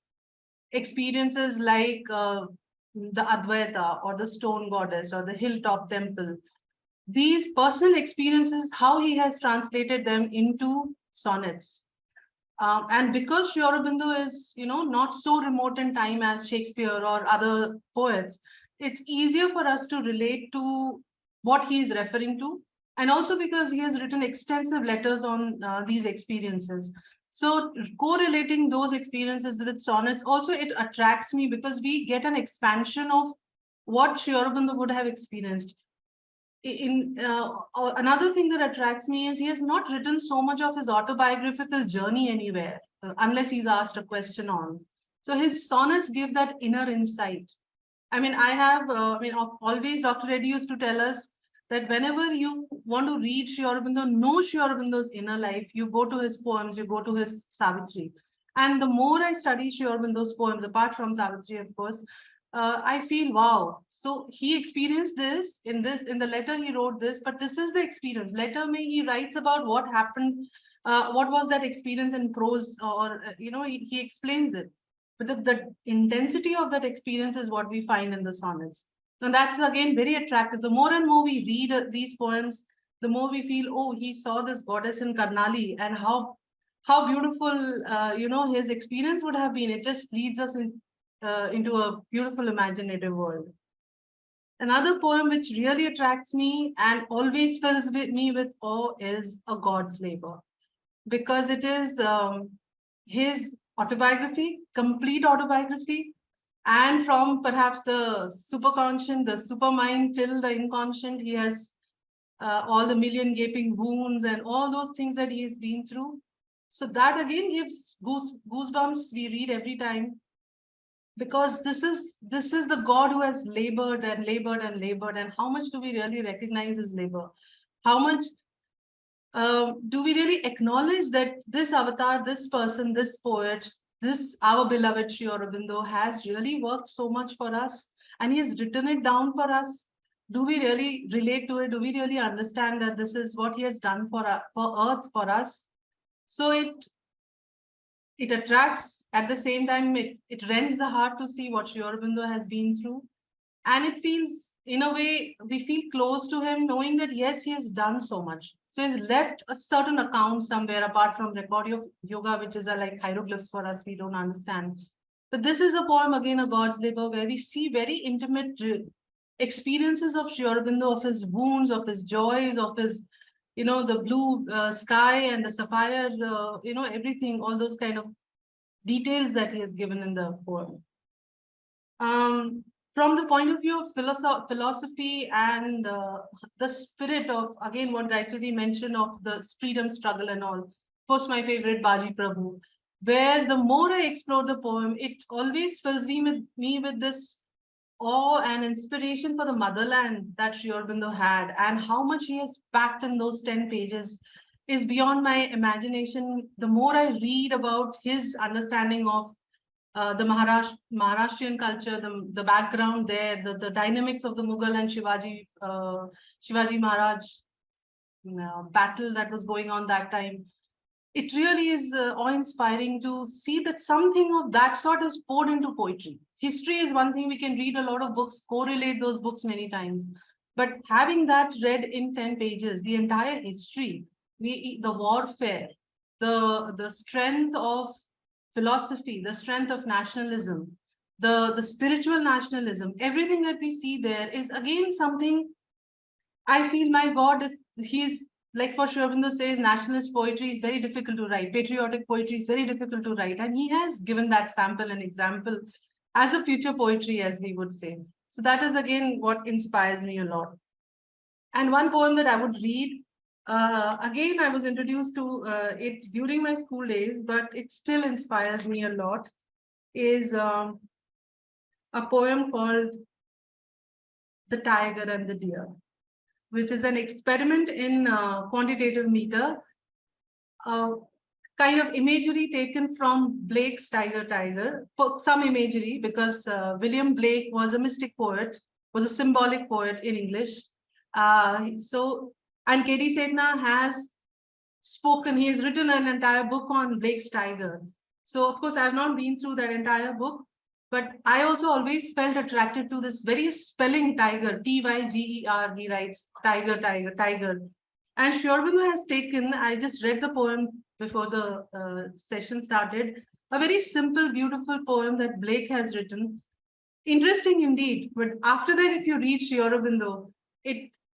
experiences like the Advaita or the stone goddess or the hilltop temple. These personal experiences, how he has translated them into sonnets. And because Shri Aurobindo is, not so remote in time as Shakespeare or other poets, it's easier for us to relate to what he is referring to. And also because he has written extensive letters on these experiences. So correlating those experiences with sonnets, also it attracts me because we get an expansion of what Shri Aurobindo would have experienced. Another thing that attracts me is he has not written so much of his autobiographical journey anywhere, unless he's asked a question on. So his sonnets give that inner insight. I mean, always Dr. Reddy used to tell us that whenever you want to read Shri Aurobindo, know Shri Aurobindo's inner life, you go to his poems, you go to his Savitri. And the more I study Shri Aurobindo's poems, apart from Savitri, of course, I feel, wow. So he experienced this in the letter he wrote this, but this is the experience. Later, he writes about what happened, what was that experience in prose, or he explains it. But the intensity of that experience is what we find in the sonnets. And that's again very attractive. The more and more we read these poems, the more we feel, oh, he saw this goddess in Karnali, and how beautiful his experience would have been. It just leads us into a beautiful imaginative world. Another poem which really attracts me and always fills me with awe is A God's Labor, because it is his autobiography, complete autobiography, and from perhaps the superconscious, the supermind till the inconscient, he has all the million gaping wounds and all those things that he has been through. So that again gives goosebumps we read every time, because this is the God who has labored and labored and labored. And how much do we really recognize his labor? How much do we really acknowledge that this avatar, this person, this poet, this our beloved Sri Aurobindo has really worked so much for us, and he has written it down for us? Do we really relate to it? Do we really understand that this is what he has done for Earth, for us? So it attracts, at the same time, it rends the heart to see what Sri Aurobindo has been through. And it feels, in a way, we feel close to him, knowing that, yes, he has done so much. So he's left a certain account somewhere, apart from record of yoga, which is like hieroglyphs for us, we don't understand. But this is a poem, again, a God's labor, where we see very intimate experiences of Sri Aurobindo, of his wounds, of his joys, of his, the blue sky and the sapphire, everything, all those kind of details that he has given in the poem. From the point of view of philosophy and the spirit of, again, what Gayatri mentioned of the freedom struggle and all, of course, my favorite, Baji Prabhu, where the more I explore the poem, it always fills me with this awe and inspiration for the motherland that Sri Aurobindo had, and how much he has packed in those 10 pages is beyond my imagination. The more I read about his understanding of the Maharashtrian culture, the background there, the dynamics of the Mughal and Shivaji Maharaj battle that was going on that time. It really is awe-inspiring to see that something of that sort is poured into poetry. History is one thing, we can read a lot of books, correlate those books many times. But having that read in 10 pages, the entire history, the warfare, the strength of philosophy, the strength of nationalism, the spiritual nationalism, everything that we see there is again something I feel, my God, he's like what Sri Aurobindo says, nationalist poetry is very difficult to write. Patriotic poetry is very difficult to write. And he has given that sample and example as a future poetry, as we would say. So that is again what inspires me a lot. And one poem that I would read, again, I was introduced to it during my school days, but it still inspires me a lot, is a poem called The Tiger and the Deer, which is an experiment in quantitative meter, kind of imagery taken from Blake's Tiger, some imagery, because William Blake was a mystic poet, was a symbolic poet in English. And K.D. Setna has spoken, he has written an entire book on Blake's Tiger. So of course, I have not been through that entire book, but I also always felt attracted to this very spelling tiger, T-Y-G-E-R, he writes, tiger. And Sri Aurobindo has taken, I just read the poem before the session started, a very simple, beautiful poem that Blake has written. Interesting indeed, but after that, if you read Sri Aurobindo,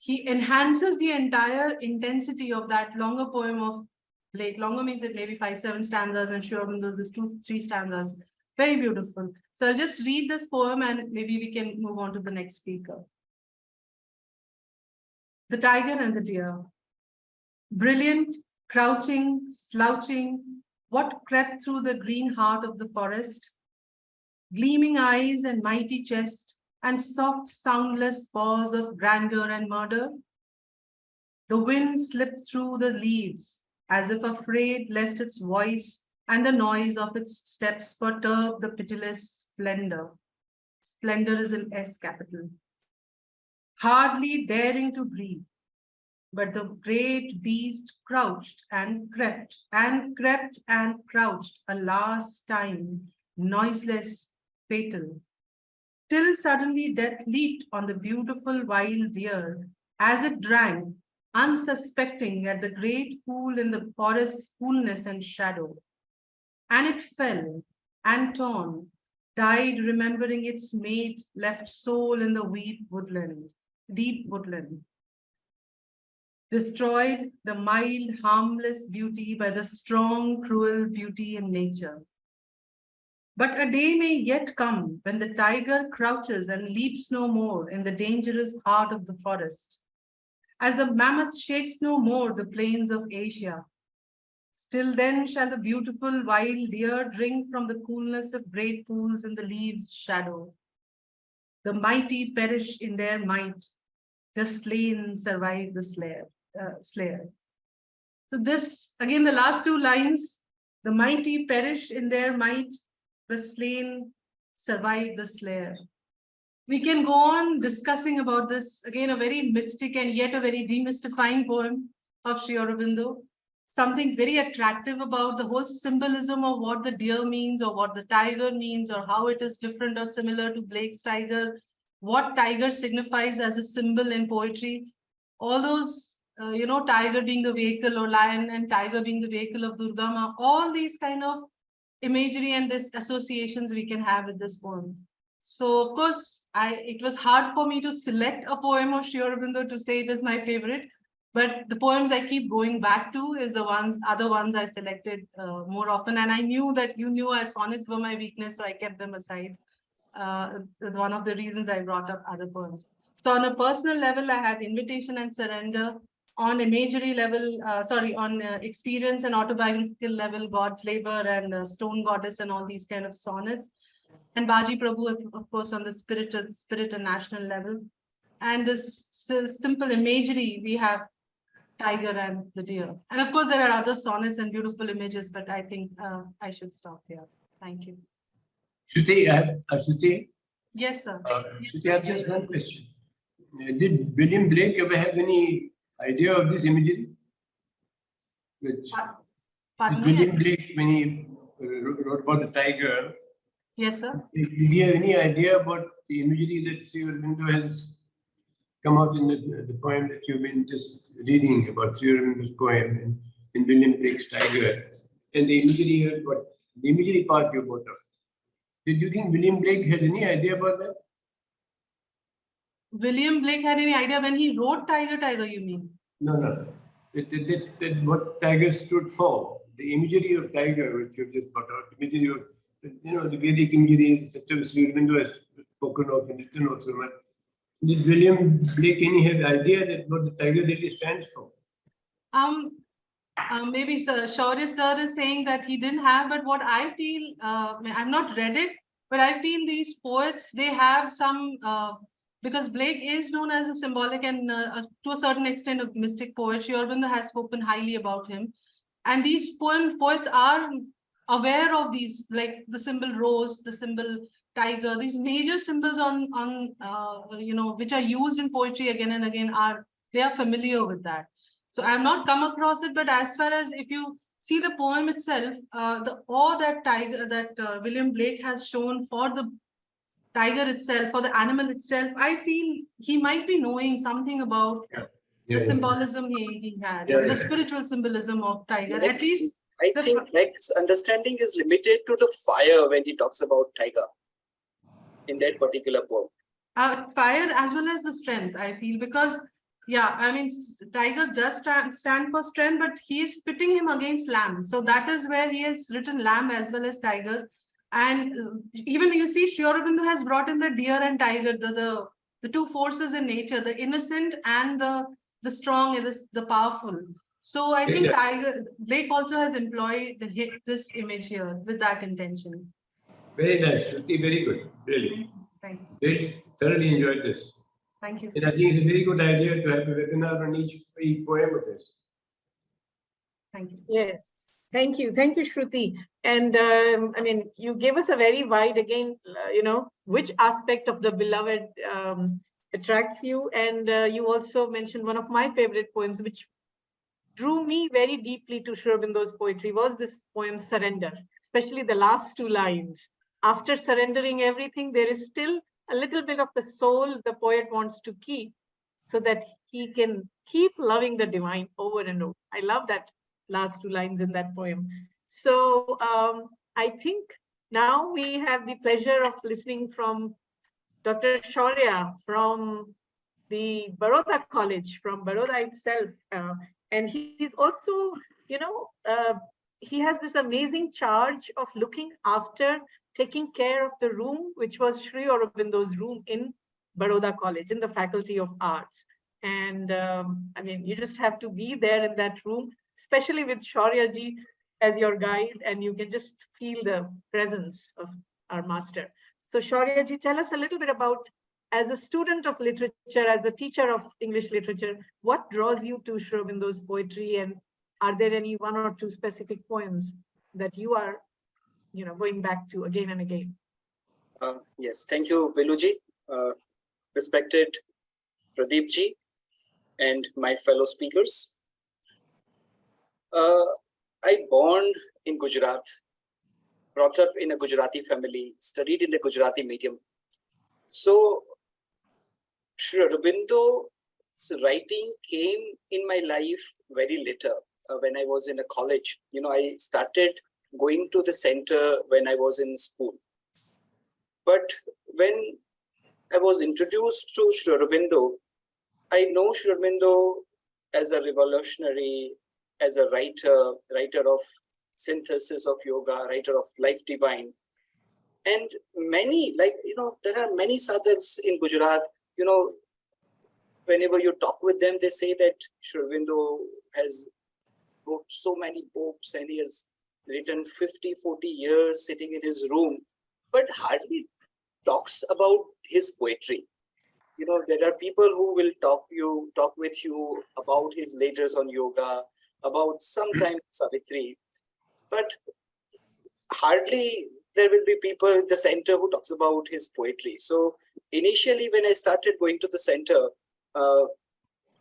he enhances the entire intensity of that longer poem of Blake. Longer means it maybe 5-7 stanzas, and Sri Aurobindo's is 2-3 stanzas. Very beautiful. So I'll just read this poem and maybe we can move on to the next speaker. The Tiger and the Deer. Brilliant, crouching, slouching, what crept through the green heart of the forest? Gleaming eyes and mighty chest, and soft, soundless paws of grandeur and murder. The wind slipped through the leaves, as if afraid lest its voice and the noise of its steps perturb the pitiless splendor. Splendor is in S capital. Hardly daring to breathe, but the great beast crouched and crept and crept and crouched a last time, noiseless, fatal, till suddenly death leaped on the beautiful wild deer as it drank, unsuspecting, at the great pool in the forest's coolness and shadow. And it fell and torn, died remembering its mate, left soul in the deep woodland. Destroyed the mild, harmless beauty by the strong, cruel beauty in nature. But a day may yet come when the tiger crouches and leaps no more in the dangerous heart of the forest. as the mammoth shakes no more the plains of Asia. Still then shall the beautiful wild deer drink from the coolness of great pools in the leaves' shadow. The mighty perish in their might, the slain survive the slayer. So this, again, the last two lines, the mighty perish in their might, the slain survive the slayer. We can go on discussing about this, again, a very mystic and yet a very demystifying poem of Sri Aurobindo. Something very attractive about the whole symbolism of what the deer means or what the tiger means or how it is different or similar to Blake's tiger, what tiger signifies as a symbol in poetry. All those, tiger being the vehicle or lion and tiger being the vehicle of Durga Ma, all these kind of imagery and this associations we can have with this poem. So of course, it was hard for me to select a poem of Sri Aurobindo to say it is my favorite, but the poems I keep going back to is the other ones I selected more often. And I knew that you knew our sonnets were my weakness, so I kept them aside. One of the reasons I brought up other poems. So on a personal level, I had Invitation and Surrender. On imagery level, on experience and autobiographical level, God's Labor and Stone Goddess and all these kind of sonnets. And Baji Prabhu, of course, on the spirit and national level. And this simple imagery, we have tiger and the deer. And of course, there are other sonnets and beautiful images, but I think I should stop here. Thank you. Shruti, Shruti? Yes, sir. Shruti, I have just one question. Did William Blake ever have any idea of this imagery? Pardon William me? Blake, when he wrote about the tiger, Yes, sir. did he have any idea about the imagery that Sri Aurobindo has come out in the poem that you've been just reading about Sri Aurobindo's poem in William Blake's Tiger, and the imagery part you brought up? Did you think William Blake had any idea about that? William Blake had any idea when he wrote Tiger, you mean? No. That's what tiger stood for. The imagery of tiger, which you've just brought out, imagery of, the Vedic imagery, etc., Sri Aurobindo has spoken of and written also. Did William Blake have idea that what the tiger really stands for? Maybe Shaurya sir is saying that he didn't have, but what I feel, I've not read it, but I feel these poets, they have some, because Blake is known as a symbolic and to a certain extent a mystic poet. Sri Aurobindo has spoken highly about him. And these poets are aware of these, like the symbol rose, the symbol tiger, these major symbols which are used in poetry again and again, they are familiar with that. So I have not come across it, but as far as if you see the poem itself, the awe that William Blake has shown for the tiger itself, for the animal itself, I feel he might be knowing something about the symbolism he had, the spiritual symbolism of tiger. At least I think Blake's understanding is limited to the fire when he talks about tiger in that particular poem. Fire as well as the strength, I feel, because tiger does stand for strength, but he is pitting him against lamb. So that is where he has written lamb as well as tiger. And even you see, Sri Aurobindo has brought in the deer and tiger, the two forces in nature, the innocent and the strong and the powerful. So I think Blake also has employed this image here with that intention. Very nice, Shruti, very good, really. Thanks. They thoroughly enjoyed this. Thank you. And I think it's a very good idea to have a webinar on each poem of his. Thank you. Yes. Thank you, Shruti. And you gave us a very wide, again, which aspect of the beloved attracts you. And you also mentioned one of my favorite poems, which drew me very deeply to Sri Aurobindo's poetry, was this poem, Surrender, especially the last two lines. After surrendering everything, there is still a little bit of the soul the poet wants to keep so that he can keep loving the divine over and over. I love that last two lines in that poem. So I think now we have the pleasure of listening from Dr. Shaurya from the Baroda College, from Baroda itself. And he's also, he has this amazing charge of looking after, taking care of the room, which was Sri Aurobindo's room in Baroda College, in the Faculty of Arts. And I mean, you just have to be there in that room, especially with Shaurya ji as your guide, and you can just feel the presence of our master. So Shaurya ji, tell us a little bit about, as a student of literature, as a teacher of English literature, what draws you to Sri Aurobindo's poetry, and are there any one or two specific poems that you are, going back to again and again? Yes, thank you, Beluji, respected Pradeep ji, and my fellow speakers. I born in Gujarat, brought up in a Gujarati family, studied in the Gujarati medium. So Sri Aurobindo's writing came in my life very later, when I was in a college. I started going to the center when I was in school. But when I was introduced to Sri Aurobindo, I know Sri Aurobindo as a revolutionary, as a writer of synthesis of yoga, writer of life divine. And many, there are many sadhaks in Gujarat, whenever you talk with them, they say that Sri Aurobindo has wrote so many books and he has written 50, 40 years sitting in his room, but hardly talks about his poetry. There are people who will talk with you about his letters on yoga, about sometimes Savitri, but hardly there will be people in the center who talks about his poetry. So initially, when I started going to the center,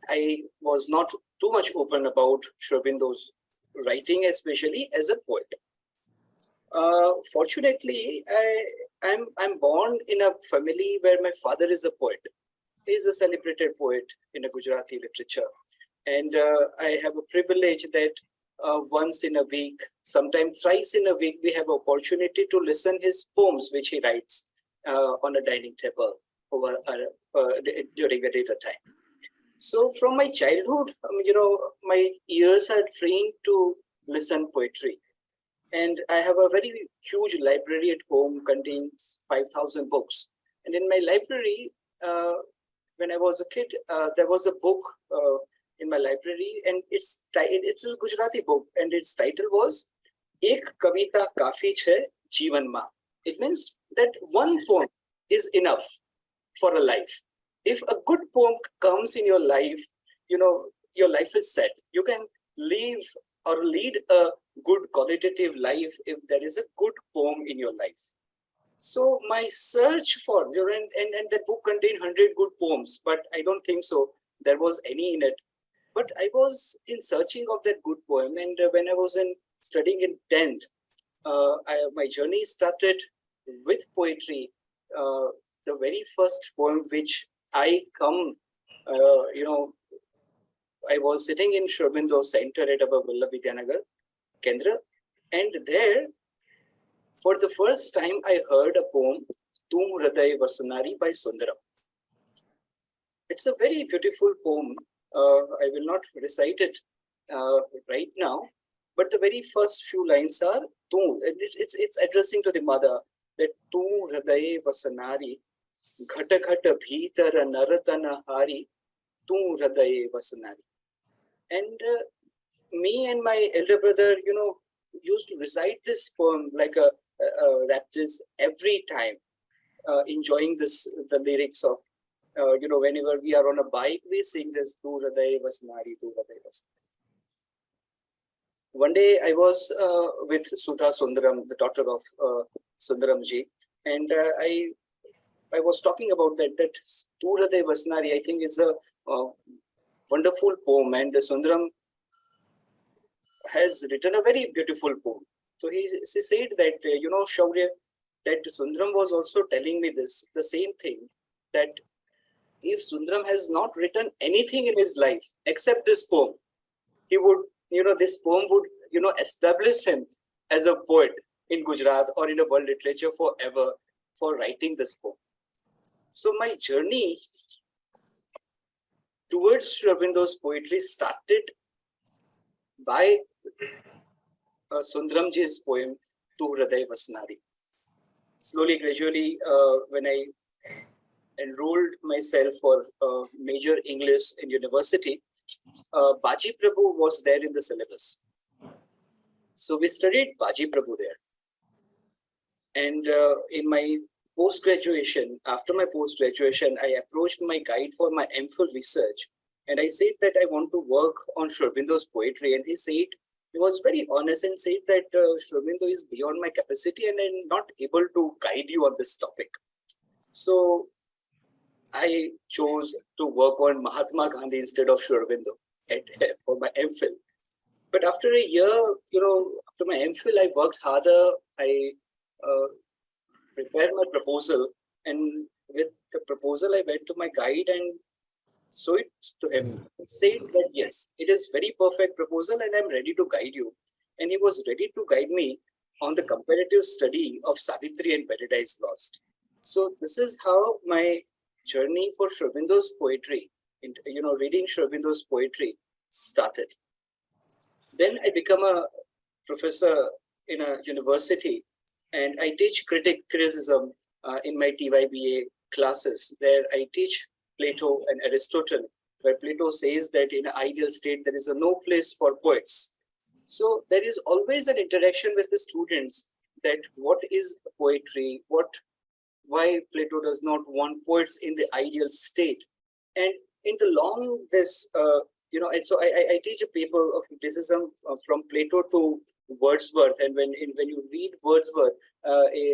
I was not too much open about Sri Aurobindo's writing, especially as a poet. Fortunately, I'm born in a family where my father is a poet. He is a celebrated poet in a Gujarati literature. And I have a privilege that once in a week, sometimes thrice in a week, we have opportunity to listen his poems, which he writes on a dining table during the dinner time. So from my childhood, my ears are trained to listen poetry. And I have a very huge library at home, contains 5,000 books. And in my library, when I was a kid, there was a book in my library, and it's a Gujarati book, and its title was Ek Kavita Kafi Chhe Jeevan Ma. It means that one poem is enough for a life. If a good poem comes in your life, your life is set. You can live or lead a good qualitative life if there is a good poem in your life. So my search for, and that book contained 100 good poems, but I don't think so there was any in it. But I was in searching of that good poem, and when I was studying in 10th, my journey started with poetry. The very first poem which I was sitting in Sri Aurobindo Center at our Vallabh Kendra, and there, for the first time, I heard a poem, Tum Hriday Vasanari by Sundaram. It's a very beautiful poem. I will not recite it right now, but the very first few lines are Tum. It's addressing to the mother that Tum Hriday Vasanari, Ghata Ghata Bhitara Naratana Hari, Tum Hriday Vasanari. And me and my elder brother, used to recite this poem like a Raptors every time, enjoying the lyrics of, whenever we are on a bike, we sing this, Tu Hriday Vasanari, Tu Hriday Vasanari. One day I was with Sudha Sundaram, the daughter of Sundaram ji, and I was talking about that Tu Hriday Vasanari, I think is a wonderful poem, and Sundaram has written a very beautiful poem. So he said that, Shaurya, that Sundaram was also telling me the same thing, that if Sundaram has not written anything in his life except this poem, he would, this poem would, establish him as a poet in Gujarat or in a world literature forever for writing this poem. So my journey towards Sri Aurobindo's poetry started by Sundaramji's poem, Tu Hriday Vasanari. Slowly, gradually, when I enrolled myself for major English in university, Baji Prabhu was there in the syllabus. So we studied Baji Prabhu there. And in my post-graduation, after my post-graduation, I approached my guide for my MPhil research. And I said that I want to work on Sri Aurobindo's poetry. And he was very honest and said that Sri Aurobindo is beyond my capacity and I'm not able to guide you on this topic. So I chose to work on Mahatma Gandhi instead of Sri Aurobindo for my MPhil. But after a year, after my MPhil, I worked harder. I prepared my proposal, and with the proposal, I went to my guide and showed it to him. He said that yes, it is very perfect proposal, and I'm ready to guide you. And he was ready to guide me on the comparative study of Savitri and Paradise Lost. So this is how my journey for Sri Aurobindo's poetry, reading Sri Aurobindo's poetry started. Then I become a professor in a university, and I teach criticism in my TYBA classes. There I teach Plato and Aristotle, where Plato says that in an ideal state, there is no place for poets. So there is always an interaction with the students that what is poetry, why Plato does not want poets in the ideal state. And in the long, and so I teach a paper of criticism from Plato to Wordsworth. And when you read Wordsworth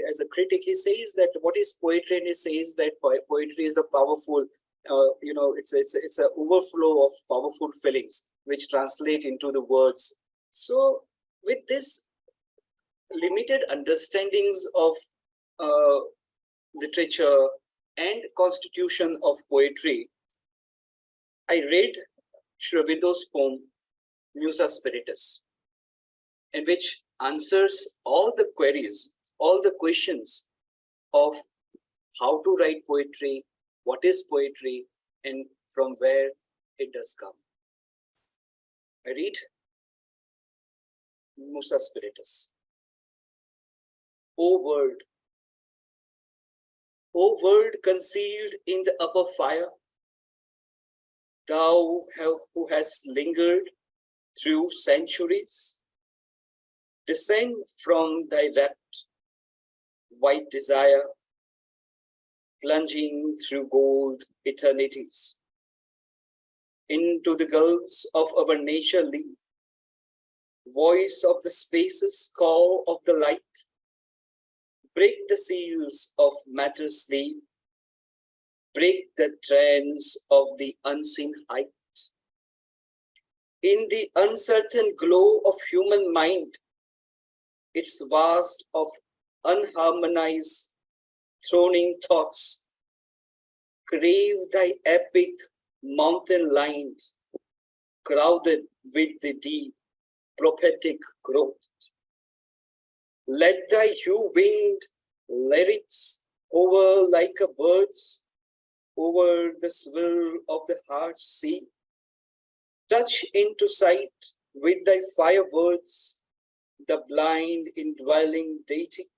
as a critic, he says that what is poetry, and he says that poetry is a powerful, it's an overflow of powerful feelings which translate into the words. So with this limited understandings of literature and constitution of poetry, I read Sri Aurobindo's poem, Musa Spiritus, in which answers all the queries, all the questions of how to write poetry, what is poetry, and from where it does come. I read Musa Spiritus. O word concealed in the upper fire, thou who hast lingered through centuries, descend from thy rapt white desire, plunging through gold eternities. Into the gulfs of our nature leap, voice of the spaces, call of the light, break the seals of matter's sleep, break the trance of the unseen height. In the uncertain glow of human mind, its vast of unharmonized, throning thoughts, crave thy epic mountain lines, crowded with the deep prophetic growth. Let thy hue-winged lyrics hover like a bird's over the swirl of the heart's sea. Touch into sight with thy fire words the blind indwelling deity.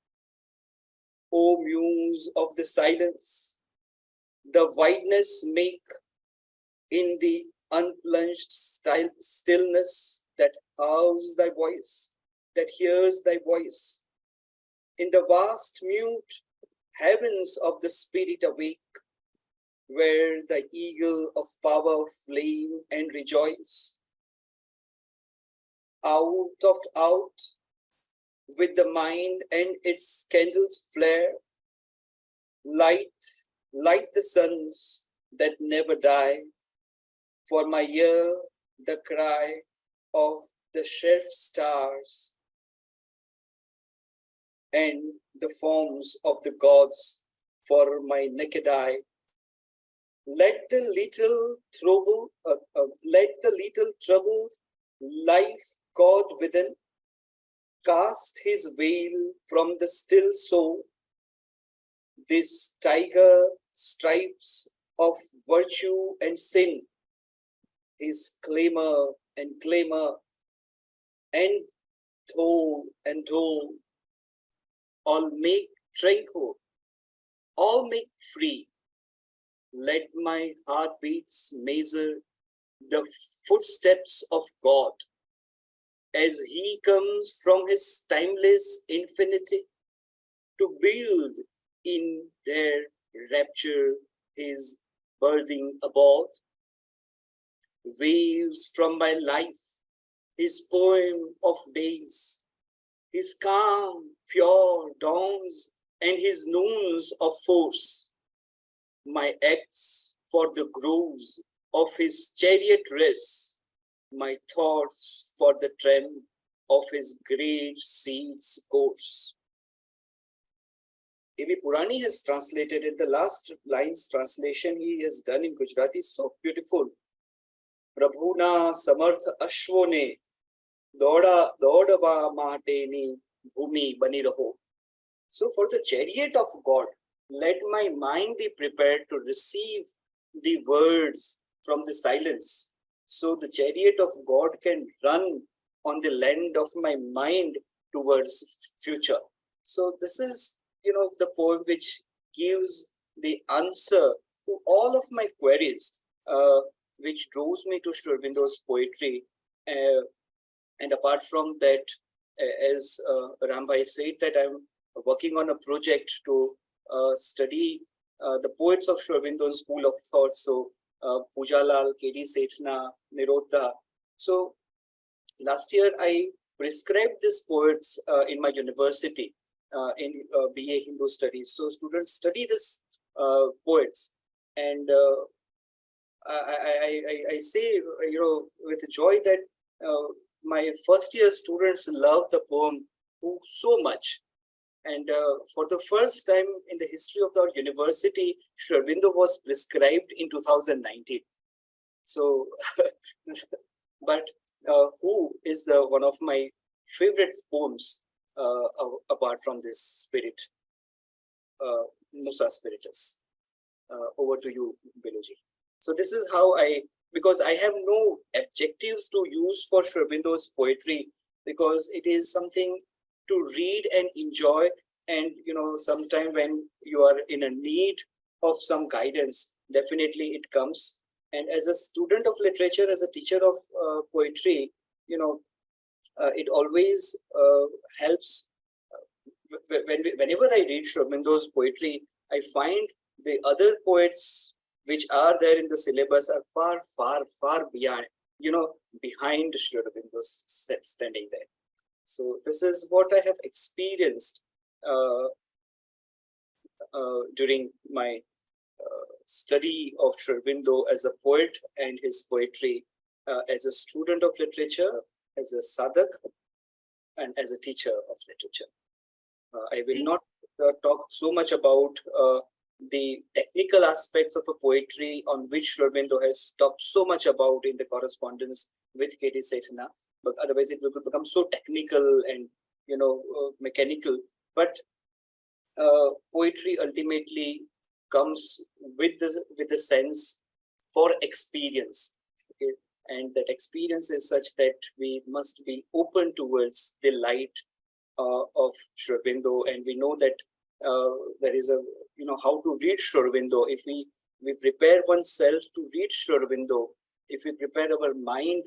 O muse of the silence, the wideness make in the unplunged stillness that hears thy voice, in the vast mute heavens of the spirit awake, where the eagle of power flame and rejoice. Out with the mind and its candles flare, light the suns that never die, for my ear the cry of the chef stars and the forms of the gods for my naked eye. Let the little troubled life God within cast his veil from the still soul. This tiger stripes of virtue and sin, his claimer, and toll, all make tranquil, all make free, let my heartbeats measure the footsteps of God as he comes from his timeless infinity to build in their rapture his birthing abode. Waves from my life, his poem of days, his calm, pure dawns, and his noons of force, my acts for the grooves of his chariot race, my thoughts for the tramp of his great sea's course. A.V. Purani has translated it. The last line's translation he has done in Gujarati is so beautiful. Prabhuna samarth ashvone dodava mateni bhumi bani raho. So for the chariot of God, let my mind be prepared to receive the words from the silence. So the chariot of God can run on the land of my mind towards future. So this is, the poem which gives the answer to all of my queries, which draws me to Shri Aurobindo's poetry. And apart from that, as Rambhai said, that I'm working on a project to study the poets of Shri Aurobindo School of Thought. So Pujalal, K.D. Sethna, Nirodha. So last year I prescribed these poets in my university in BA Hindu Studies. So students study these poets, and I say, with joy that my first year students love the poem so much. And for the first time in the history of our university, Shri Aurobindo was prescribed in 2019. So, but who is one of my favorite poems apart from this spirit, Musa Spiritus. Over to you, Beluji. So this is how because I have no adjectives to use for Shri Aurobindo's poetry, because it is something to read and enjoy. And, sometime when you are in a need of some guidance, definitely it comes. And as a student of literature, as a teacher of poetry, it always helps. Whenever I read Shri Aurobindo's poetry, I find the other poets which are there in the syllabus are far, far, far beyond, behind Shri Aurobindo standing there. So this is what I have experienced during my study of Shri Aurobindo as a poet and his poetry, as a student of literature, as a sadhak, and as a teacher of literature. I will not talk so much about the technical aspects of a poetry on which Shri Aurobindo has talked so much about in the correspondence with K.D. Sethna, but otherwise it will become so technical and mechanical. But poetry ultimately comes with the sense for experience, okay? And that experience is such that we must be open towards the light of Shri Aurobindo, and we know that there is how to read Shri Aurobindo. If we prepare oneself to read Shri Aurobindo, if we prepare our mind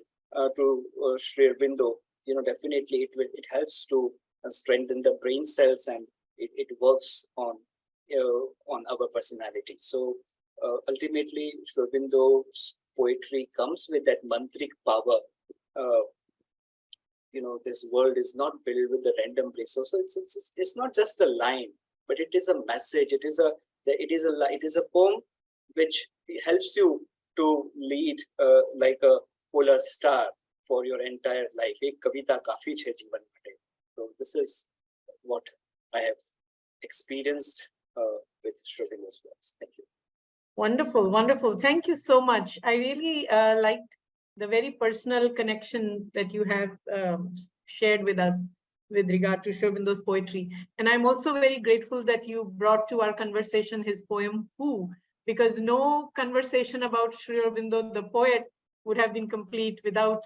to Shri Aurobindo, definitely it helps to strengthen the brain cells, and it works on our personality. So ultimately, Shri Aurobindo's poetry comes with that mantric power. This world is not built with the random bricks. So it's not just a line, but it is a message. It is a poem which helps you to lead like a polar star for your entire life. Ek kavita kafi hai jeevan mein. So this is what I have experienced with Shri Aurobindo's works. Thank you. Wonderful, wonderful. Thank you so much. I really liked the very personal connection that you have shared with us with regard to Shri Aurobindo's poetry. And I'm also very grateful that you brought to our conversation his poem, Who, because no conversation about Shri Aurobindo, the poet, would have been complete without,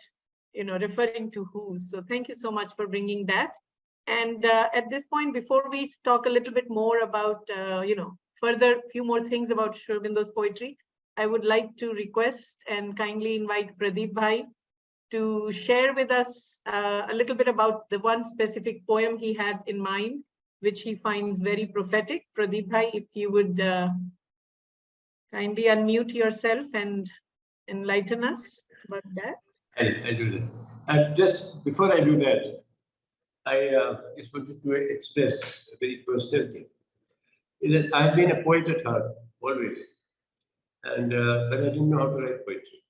referring to Who. So thank you so much for bringing that. And at this point, before we talk a little bit more about, further few more things about Sri Aurobindo's poetry, I would like to request and kindly invite Pradeep Bhai to share with us a little bit about the one specific poem he had in mind, which he finds very prophetic. Pradeep Bhai, if you would kindly unmute yourself and enlighten us about that. I'll do that. Just before I do that, I just wanted to express a very personal thing. Is that I've been a poet at heart, always. And but I didn't know how to write poetry.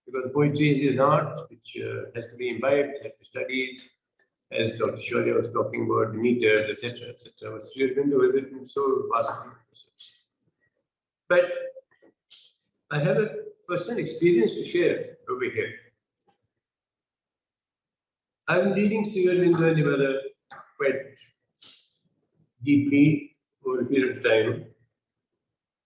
Because poetry is an art which has to be imbibed, has to be studied, as Dr. Shaurya was talking about, meters, etc., etc. But Sri Aurobindo has written so vastly. But I have a personal experience to share over here. I'm reading Sri Aurobindo and Nivada quite deeply over a period of time.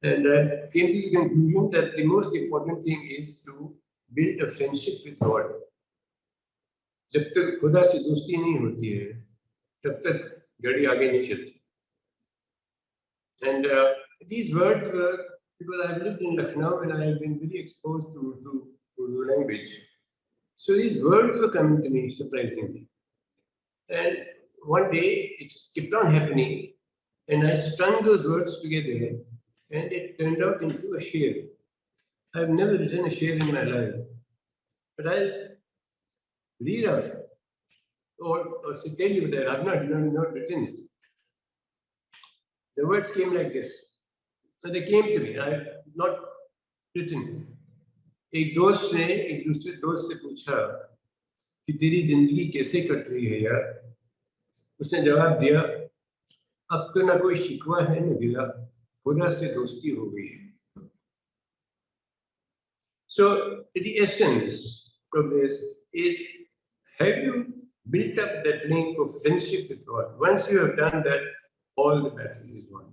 And I came to the conclusion that the most important thing is to build a friendship with God. जब तक खुदा से दोस्ती नहीं होती है, तब तक गाड़ी आगे नहीं चलती. And these words were, because I've lived in Lucknow and I have been very exposed to Urdu language. So these words were coming to me surprisingly. And one day it just kept on happening, and I strung those words together, and it turned out into a share. I've never written a share in my life, but I'll read out or tell you that I've not written it. The words came like this. So they came to me. I've not written. एक दोस्त ने एक दूसरे दोस्त से पूछा कि तेरी जिंदगी कैसे कट रही है यार. उसने जवाब दिया, अब तो ना कोई शिकवा है न गिला, खुदा से दोस्ती हो गई है. So the essence of this is, have you built up that link of friendship with God? Once you have done that, all the battle is won.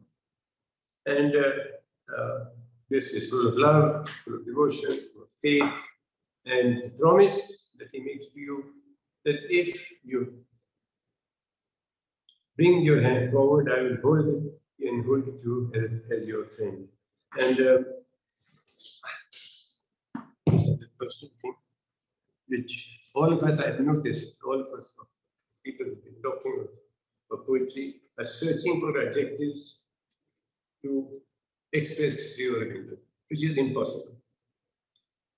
And this is full of love, full of devotion, full of faith, and promise that he makes to you that if you bring your hand forward, I will hold it and hold you as your friend. And this is the first thing which all of us, I have noticed, all of us, people have been talking of poetry, are searching for adjectives to express Sri Aurobindo, which is impossible.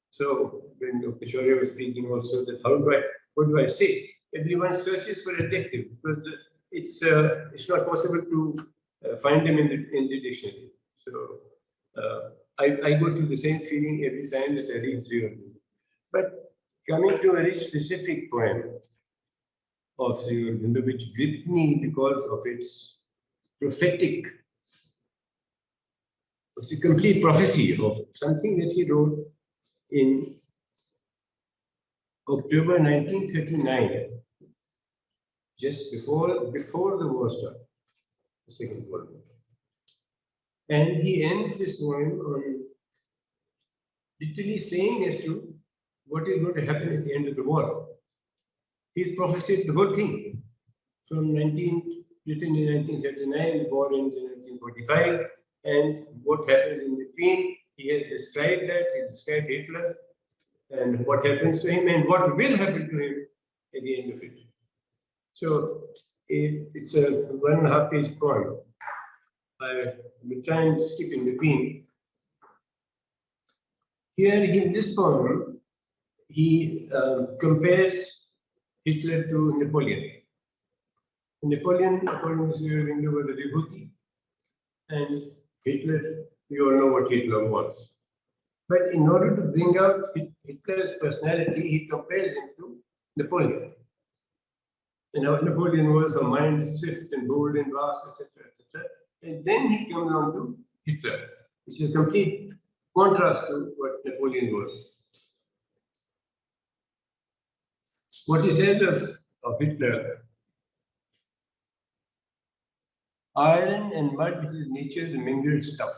So when Dr. Shaurya was speaking also, that what do I say? Everyone searches for adjective because it's not possible to find them in the dictionary. So I go through the same feeling every time that I read Sri Aurobindo. But coming to a very specific poem of Sri Aurobindo, which gripped me because of its prophetic, it's a complete prophecy of something that he wrote in October 1939, just before the war started, the Second World War. And he ends this poem on literally saying as to what is going to happen at the end of the war. He's prophesied the whole thing from written in 1939, the war ends in 1945, and what happens in between. He has described that, he described Hitler, and what happens to him, and what will happen to him at the end of it. So it's a 1.5 page poem. I will try and skip in between. Here in this poem, he compares Hitler to Napoleon. Napoleon, according to Sri Aurobindo, was a vibhuti, and Hitler, we all know what Hitler was. But in order to bring out Hitler's personality, he compares him to Napoleon. And how Napoleon was, a mind swift and bold and vast, etc., etc. And then he comes on to Hitler, which is a complete contrast to what Napoleon was. What he said of Hitler, iron and mud is nature's mingled stuff.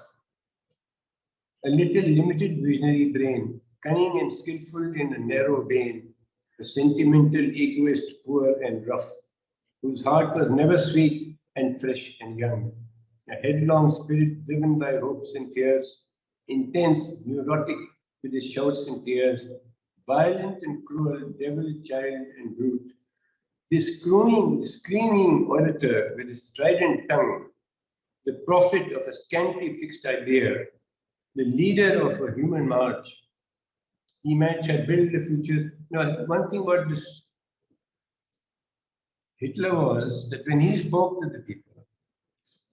A little limited visionary brain, cunning and skillful in a narrow vein, a sentimental egoist, poor and rough, whose heart was never sweet and fresh and young. a headlong spirit driven by hopes and fears, intense, neurotic with his shouts and tears, violent and cruel, devil, child, and brute. This screaming orator with his strident tongue, the prophet of a scanty fixed idea, the leader of a human march. He might have built the future. Now, one thing about this Hitler was that when he spoke to the people,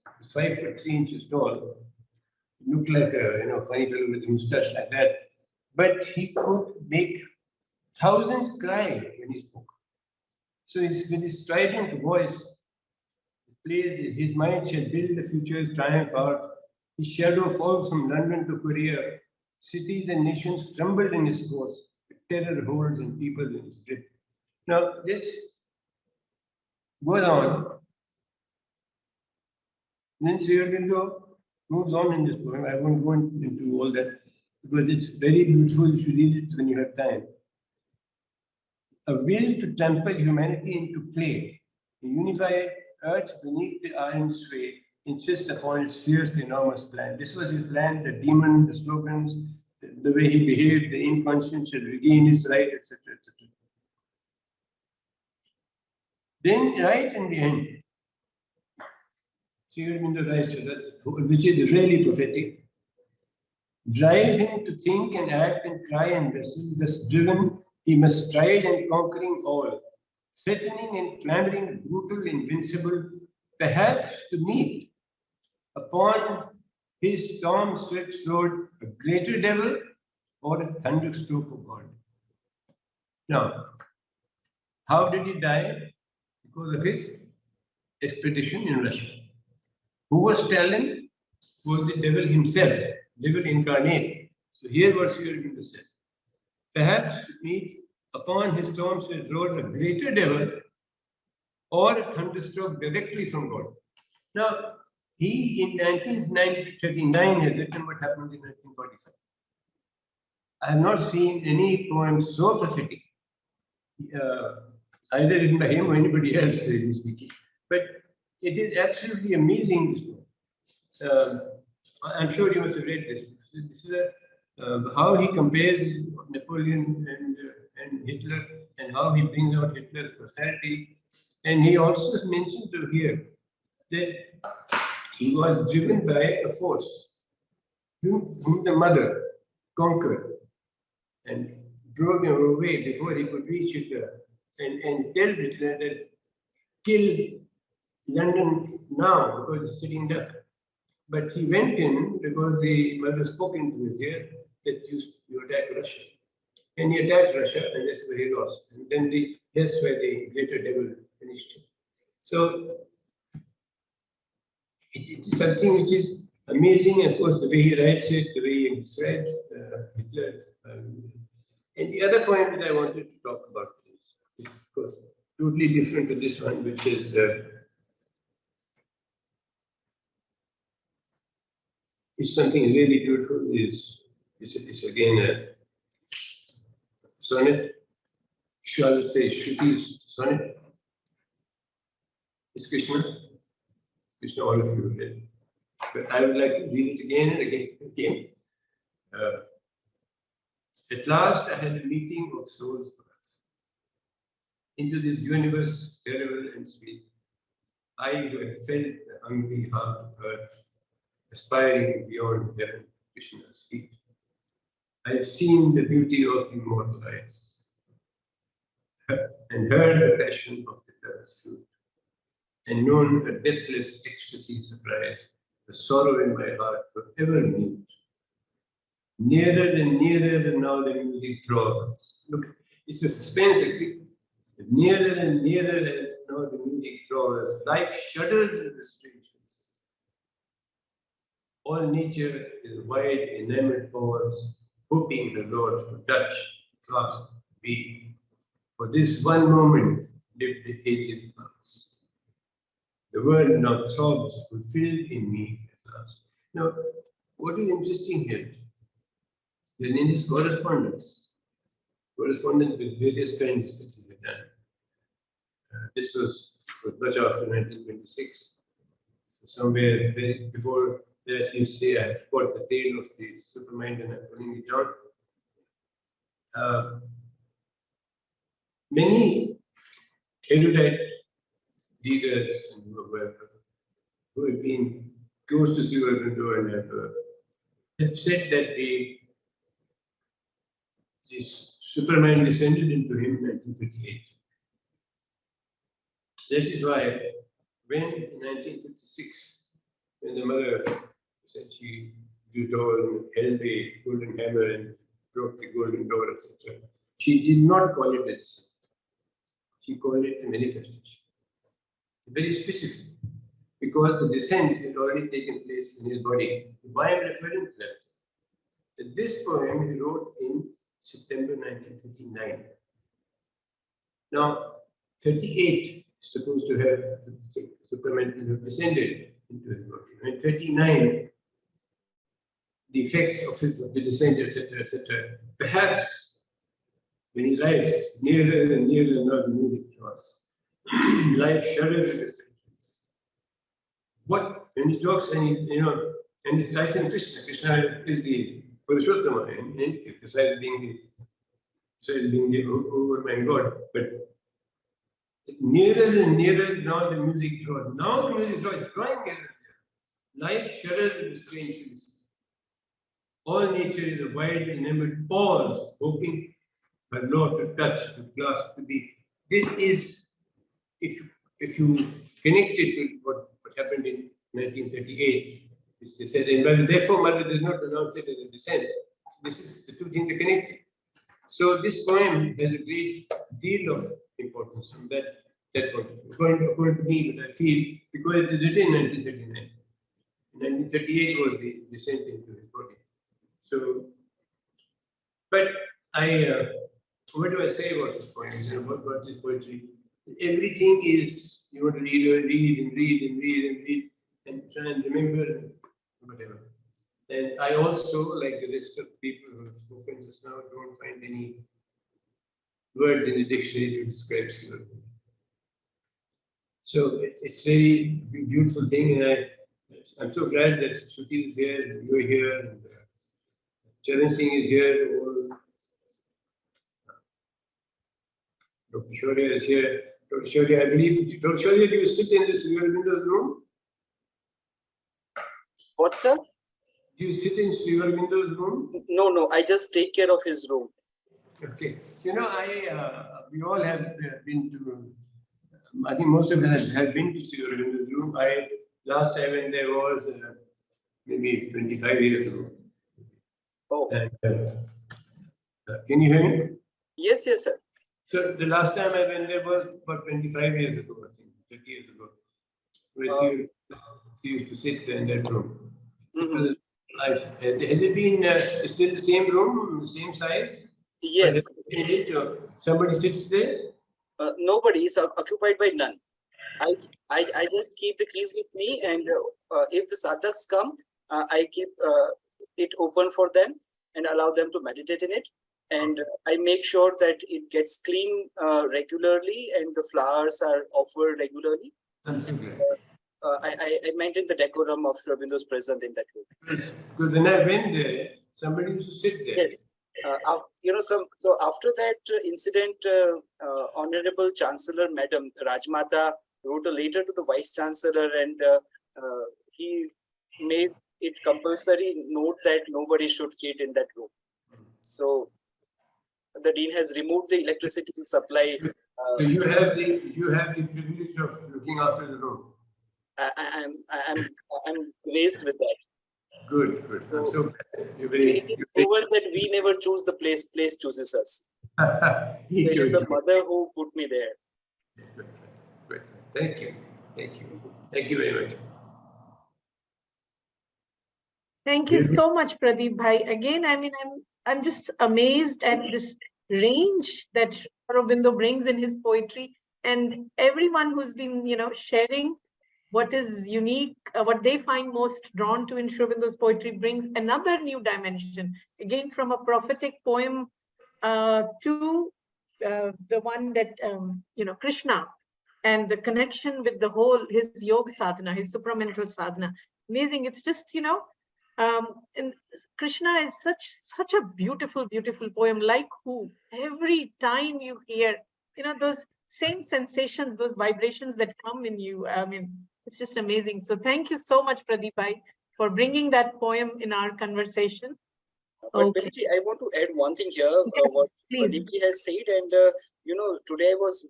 he was 5'3" tall, looked like a funny fellow with a mustache like that, but he could make thousands cry when he spoke. So with his strident voice, his mind shall build the future's triumph out. His shadow falls from London to Korea. Cities and nations crumbled in his course. Terror holds and people in his grip. Now, this goes on. Then Sri Aurobindo moves on in this poem. I won't go into all that because it's very beautiful. You should read it when you have time. A will to trample humanity into clay, to unify earth beneath the iron sway, insist upon its fierce, enormous plan. This was his plan, the demon, the slogans, the way he behaved, the inconscience shall regain his right, etc., etc. Then, right in the end, Sri Aurobindo writes, which is really prophetic, drives him to think and act and cry and wrestle, thus driven, he must stride and conquering all, threatening and clamoring, brutal, invincible, perhaps to meet upon his storm-swept road a greater devil or a thunderstroke of God. Now, how did he die? Because of his expedition in Russia. Who was Stalin? Was the devil himself, devil incarnate. So here what Sri Aurobindo said. Perhaps to meet upon his storm-swept road a greater devil or a thunderstroke directly from God. Now, he in 1939 had written what happened in 1945. I have not seen any poem so prophetic, either written by him or anybody else, really speaking. But it is absolutely amazing, this poem. I'm sure you must have read this. This is how he compares Napoleon and Hitler and how he brings out Hitler's personality. And he also mentioned to here that he was driven by a force whom the mother conquered and drove him away before he could reach Hitler and tell Hitler that kill London now because he's sitting duck. But he went in because the mother spoke into his ear that you attack Russia. And he attacked Russia and that's where he lost. And then that's where the greater devil finished him. So it is something which is amazing. Of course, the way he writes it, the way he describes Hitler. And the other point that I wanted to talk about is, of course, totally different to this one, which is something really beautiful. It's again a sonnet. I would say Shruti's sonnet. It's Krishna. Krishna, all of you have read. But I would like to read it again and again and again. At last, I had a meeting of souls into this universe, terrible and sweet. I who had felt the hungry heart of earth, aspiring beyond heaven, Krishna's feet. I have seen the beauty of immortal eyes and heard the passion of the devil's flute, and known a deathless ecstasy surprise, the sorrow in my heart forever mute. Nearer than now the music draws. Look, it's a suspense actually. Nearer and nearer as now the music draws. Life shudders at the strange face. All nature is wide, enamored pause, hoping the Lord to touch, clasp, be. For this one moment did the ages pass. The world now throbs, fulfilled in me at last. Now, what is interesting here? Then in his correspondence with various friends that he had done. This was much after 1926. somewhere before, as you say, I have got the tale of the supermind and I'm putting it down. Many erudite leaders who have been close to Sri Aurobindo and have said that this supermind descended into him in 1938. That is why, when in 1956, when the mother said she held a golden hammer and broke the golden door, etc., she did not call it a descent. She called it a manifestation. Very specific, because the descent had already taken place in his body. Why am I referring to that? This poem he wrote in September 1939. Now, 38 is supposed to have Superman descended into his body. And 39, the effects of the descent, etc., etc. Perhaps when he writes nearer and nearer, now the music draws. Life shudders in his patience. What when he talks and and he writes in Krishna. Krishna is the Purushottama, and besides being the overman God, but nearer and nearer now the music draws. Now the music draws, drawing nearer. Life shudders with strange feelings. All nature is a wide enamored pause, hoping but not to touch, to clasp, to be. This is, if you connect it with what happened in 1938, which they said, and therefore mother does not announce it as a descent. This is the two things are connected. So this poem has a great deal of importance from that point of view. According to me, what I feel, because it is written in 1939. 1938 was the descent into his body. So, but what do I say about this poem? About this poetry? Everything is, you want to read and try and remember whatever. And I also, like the rest of people who have spoken just now, don't find any words in the dictionary to describe Sri Aurobindo. So it's very beautiful thing, and I'm so glad that Shruti is here, and you're here, and Charan Singh is here, Dr. Shaurya is here. Dr. Shaurya, I believe, Dr. Shaurya, do you sit in this Sri Aurobindo's room? What, sir? Do you sit in Sri Aurobindo's room? No, I just take care of his room. Okay. We all have been to, I think most of us have been to Sri Aurobindo's room. Last time when there was maybe 25 years ago. Oh. And, can you hear me? Yes, sir. So the last time I went there was about 25 years ago, I think, 30 years ago, where she used to sit in that room. Mm-hmm. Has it been still the same room, the same size? Yes. Somebody sits there? Nobody is occupied by none. I just keep the keys with me, and if the sadhaks come, I keep it open for them and allow them to meditate in it. And I make sure that it gets clean regularly and the flowers are offered regularly. I'm so glad. I maintain the decorum of Sri Aurobindo's presence in that room. Because when I went there, somebody used to sit there. Yes. So after that incident, Honorable Chancellor Madam Rajmata wrote a letter to the Vice Chancellor, and he made it compulsory note that nobody should sit in that room. So the Dean has removed the electricity supply. So you have the privilege of looking after the room. I'm raised with that. Good. I'm so glad. It is proven that we never choose the place chooses us. It is the mother who put me there. Good. Thank you very much. Thank you so much, Pradeep Bhai. Again, I mean, I'm just amazed at this range that Aurobindo brings in his poetry, and everyone who's been, sharing what is unique, what they find most drawn to in Sri Aurobindo's poetry brings another new dimension, again from a prophetic poem to the one that, Krishna and the connection with the whole, his yoga sadhana, his supramental sadhana. Amazing. It's just, and Krishna is such a beautiful, beautiful poem. Like who? Every time you hear, those same sensations, those vibrations that come in you. I mean, it's just amazing. So thank you so much, Pradeep bhai, for bringing that poem in our conversation. But Okay. Benji, I want to add one thing here, Yes, what please. Pradeep has said, and today I was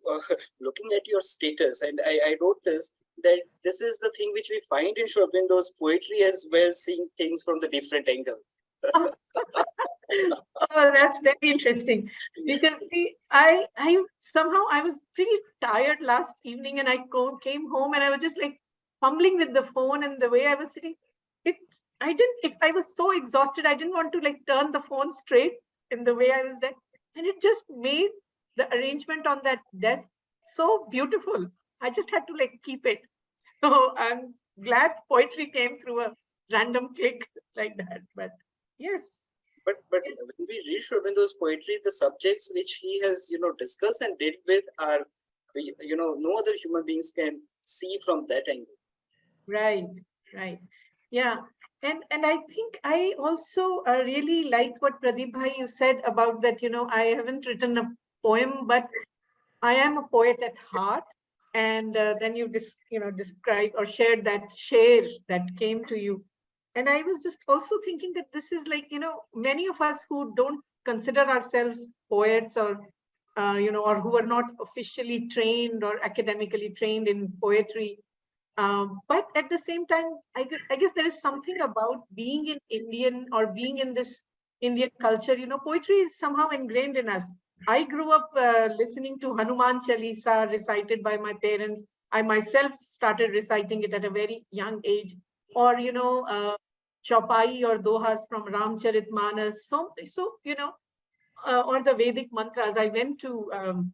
looking at your status, and I wrote this, that this is the thing which we find in Shri Aurobindo's poetry as well, seeing things from the different angle. Oh, that's very interesting. Because see, I somehow I was pretty tired last evening, and I came home and I was just like fumbling with the phone, and the way I was sitting, I was so exhausted. I didn't want to like turn the phone straight in the way I was there, and it just made the arrangement on that desk so beautiful. I just had to like keep it. So I'm glad poetry came through a random click like that. But yes. But when we read Shri Aurobindo's poetry, the subjects which he has discussed and dealt with are no other human beings can see from that angle. Right. Yeah. And I think I also really liked what Pradeep bhai you said about that, I haven't written a poem, but I am a poet at heart. And then you describe or shared that share that came to you. And I was just also thinking that this is like, many of us who don't consider ourselves poets or, or who are not officially trained or academically trained in poetry. But at the same time, I guess there is something about being in Indian or being in this Indian culture, poetry is somehow ingrained in us. I grew up listening to Hanuman Chalisa recited by my parents. I myself started reciting it at a very young age. Or, Chaupai or Dohas from Ramcharitmanas. So or the Vedic mantras. I went to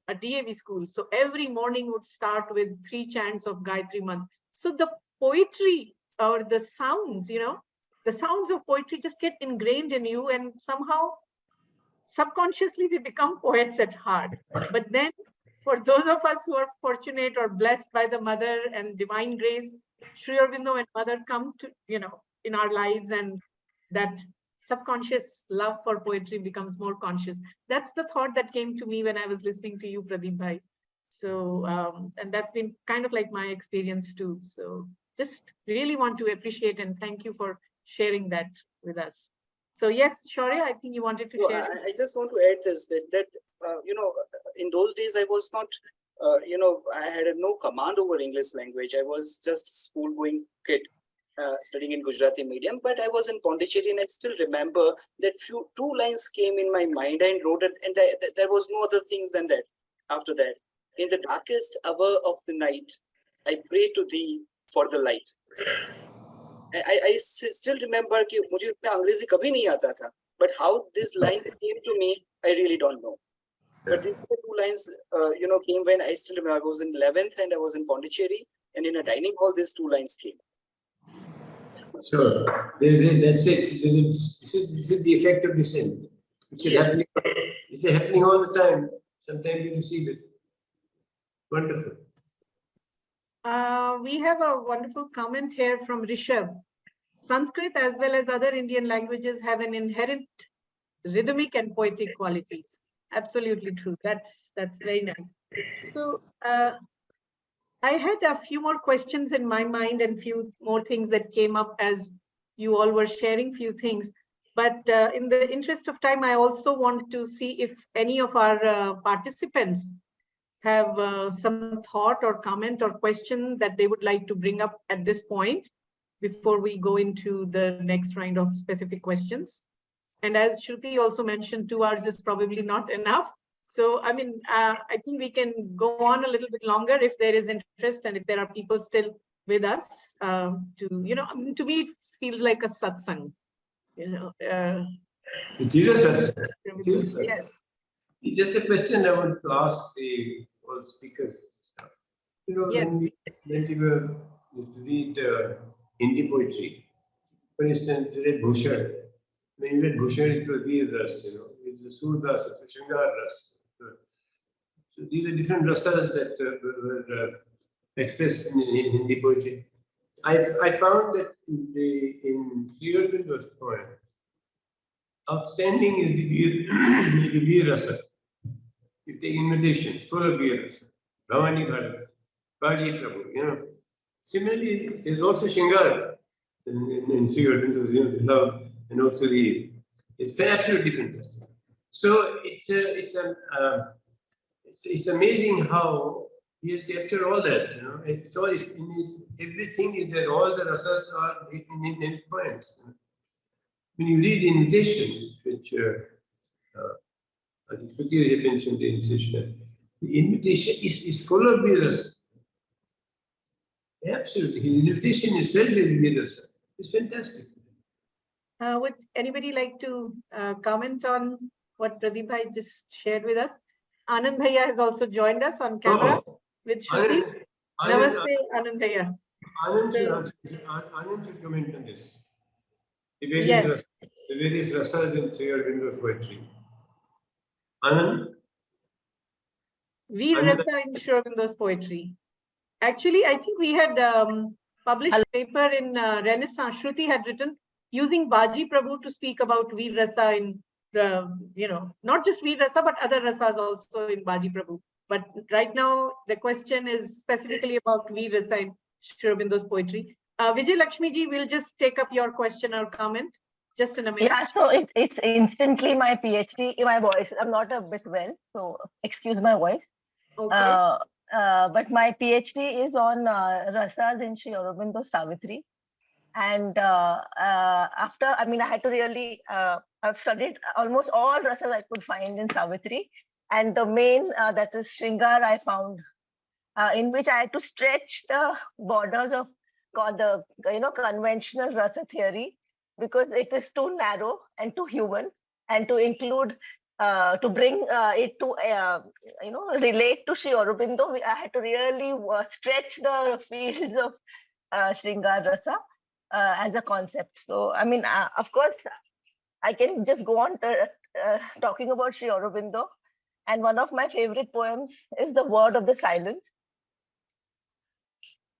a DAV school. So every morning would start with 3 chants of Gayatri Majumder. So the poetry or the sounds, the sounds of poetry just get ingrained in you, and somehow subconsciously we become poets at heart. But then for those of us who are fortunate or blessed by the mother and divine grace, Shri Aurobindo and mother come to, in our lives, and that subconscious love for poetry becomes more conscious. That's the thought that came to me when I was listening to you, Pradeep bhai. So, and that's been kind of like my experience too. So just really want to appreciate and thank you for sharing that with us. So yes, Shaurya, I think you wanted to share. I just want to add this, that in those days I was not, I had no command over English language. I was just a school-going kid studying in Gujarati medium, but I was in Pondicherry, and I still remember that 2 lines came in my mind and wrote it, and there was no other things than that. After that, in the darkest hour of the night, I pray to thee for the light. I still remember कि मुझे इतना अंग्रेजी कभी नहीं आता था, but how these lines came to me, I really don't know. But these 2 lines, came when I still remember I was in 11th and I was in Pondicherry, and in a dining hall, these 2 lines came. So that's it. This is the effect of descent, which is happening. It's happening all the time. Sometimes you receive it. Wonderful. We have a wonderful comment here from Rishabh. Sanskrit as well as other Indian languages have an inherent rhythmic and poetic qualities. Absolutely true. That's very nice. So I had a few more questions in my mind and few more things that came up as you all were sharing few things. But in the interest of time, I also want to see if any of our participants have some thought or comment or question that they would like to bring up at this point before we go into the next round of specific questions. And as Shruti also mentioned, 2 hours is probably not enough. So, I mean, I think we can go on a little bit longer if there is interest and if there are people still with us to me, it feels like a satsang, It is a satsang. Yes. It's just a question I want to ask all speakers. Yes. When we used to read Hindi poetry, for instance, we read Bhushan. When you read Bhushan, it was Veer Ras, it's a Surdas, it's a Shangar Ras. So these are different rasas that were expressed in Hindi poetry. I found that in Sri Aurobindo's poem, outstanding is the Veer Rasa. You take invitations, full of Veer Rasa. Bhavani Bharat, Bhaji Prabhu, Similarly, there's also Shingar in Sri Aurobindo, the love and also it's absolutely fantastic. So it's amazing how he has captured all that. It's all everything is there. All the rasas are in his poems. When you read the invitation, which I think Shruti had mentioned the invitation is full of Veerasa. Absolutely. His invitation itself is Veerasa. It's fantastic. Would anybody like to comment on what Pradeep Bhai just shared with us? Anand Bhaiya has also joined us on camera with Shruti. Namaste, Anand Bhaiya. Anand should comment on this. The various rasas in Sri Aurobindo poetry. Anand? Veer Rasa in Shri Aurobindo's poetry. Actually, I think we had published a paper in Renaissance. Shruti had written using Baji Prabhu to speak about Veer Rasa in the, not just Veer Rasa, but other rasas also in Baji Prabhu. But right now, the question is specifically about Veer Rasa in Shri Aurobindo's poetry. Vijay Lakshmi ji, we'll just take up your question or comment just in a minute. Yeah, so it's instantly my PhD in my voice. I'm not a bit well, so excuse my voice. Okay. But my PhD is on rasas in Shri Aurobindo Savitri. And after, I had to really, I've studied almost all rasas I could find in Savitri. And the main, that is Shringar, I found, in which I had to stretch the borders of the conventional rasa theory, because it is too narrow and too human, and to include, to bring it to, relate to Sri Aurobindo, I had to really stretch the fields of Shringar Rasa as a concept. So, of course, I can just go on talking about Sri Aurobindo. And one of my favorite poems is The Word of the Silence.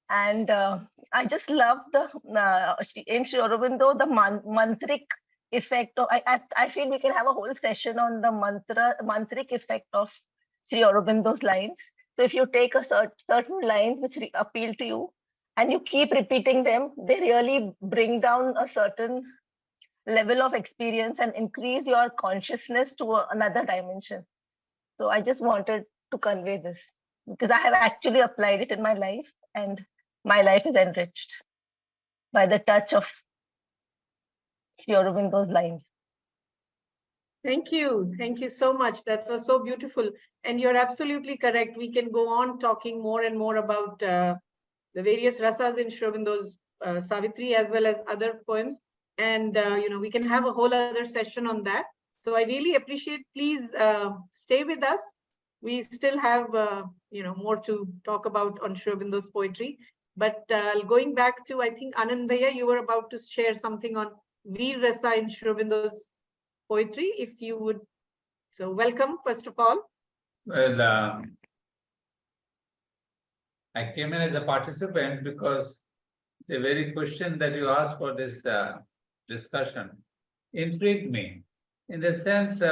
And I just love in Sri Aurobindo, the mantric effect of, I feel we can have a whole session on the mantric effect of Sri Aurobindo's lines. So if you take a certain lines which appeal to you and you keep repeating them, they really bring down a certain level of experience and increase your consciousness to another dimension. So I just wanted to convey this because I have actually applied it in my life, and my life is enriched by the touch of Sri Aurobindo's lines. Thank you. Thank you so much. That was so beautiful. And you're absolutely correct. We can go on talking more and more about the various rasas in Shri Aurobindo's Savitri as well as other poems. And, we can have a whole other session on that. So I really appreciate, please stay with us. We still have, more to talk about on Shri Aurobindo's poetry. But going back to, I think, Anand Bhaiya, you were about to share something on Veer Rasa in Shri Aurobindo's poetry, if you would. So welcome, first of all. Well, I came in as a participant because the very question that you asked for this discussion intrigued me. In the sense,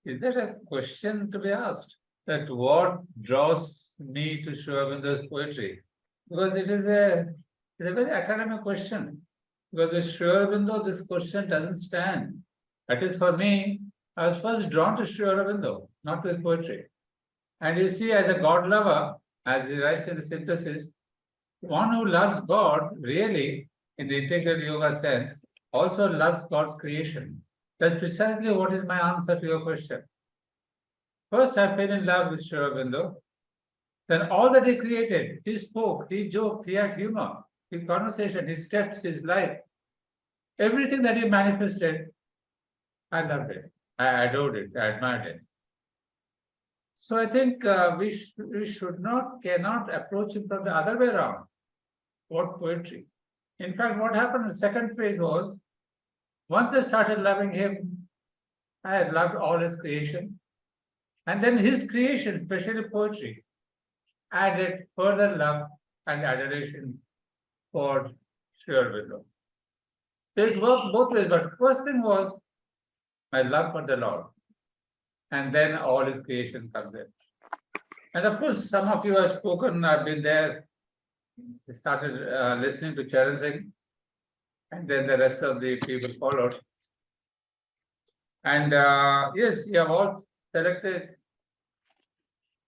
is there a question to be asked? That what draws me to Shri Aurobindo's poetry? Because it is a very academic question. Because with Shri Aurobindo, this question doesn't stand. That is, for me, I was first drawn to Shri Aurobindo, not to his poetry. And you see, as a God lover, as he writes in the synthesis, one who loves God really, in the integral yoga sense, also loves God's creation. That's precisely what is my answer to your question. First, I fell in love with Shri Aurobindo. Then all that he created, he spoke, he joked, he had humor, his conversation, his steps, his life, everything that he manifested, I loved it, I adored it, I admired it. So I think we cannot approach him from the other way around. What poetry? In fact, what happened in the second phase was, once I started loving him, I had loved all his creation. And then his creation, especially poetry, added further love and adoration for Sri Aurobindo. So it worked both ways, but first thing was my love for the Lord. And then all his creation comes in. And of course, some of you have spoken, I've been there, started listening to Charan Singh, and then the rest of the people followed. And yes, you have all selected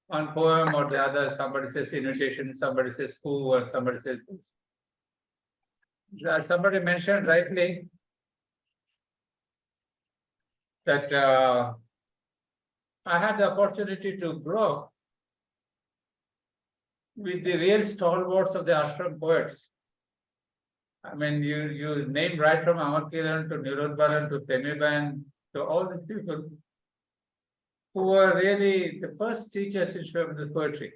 one poem or the other. Somebody says invitation, somebody says who, or somebody says this. Somebody mentioned rightly that I had the opportunity to grow up with the real stalwarts of the ashram poets. I mean, you name right from Amar Kiran to Nirod to Temiban to all the people who were really the first teachers in Shri Aurobindo's poetry.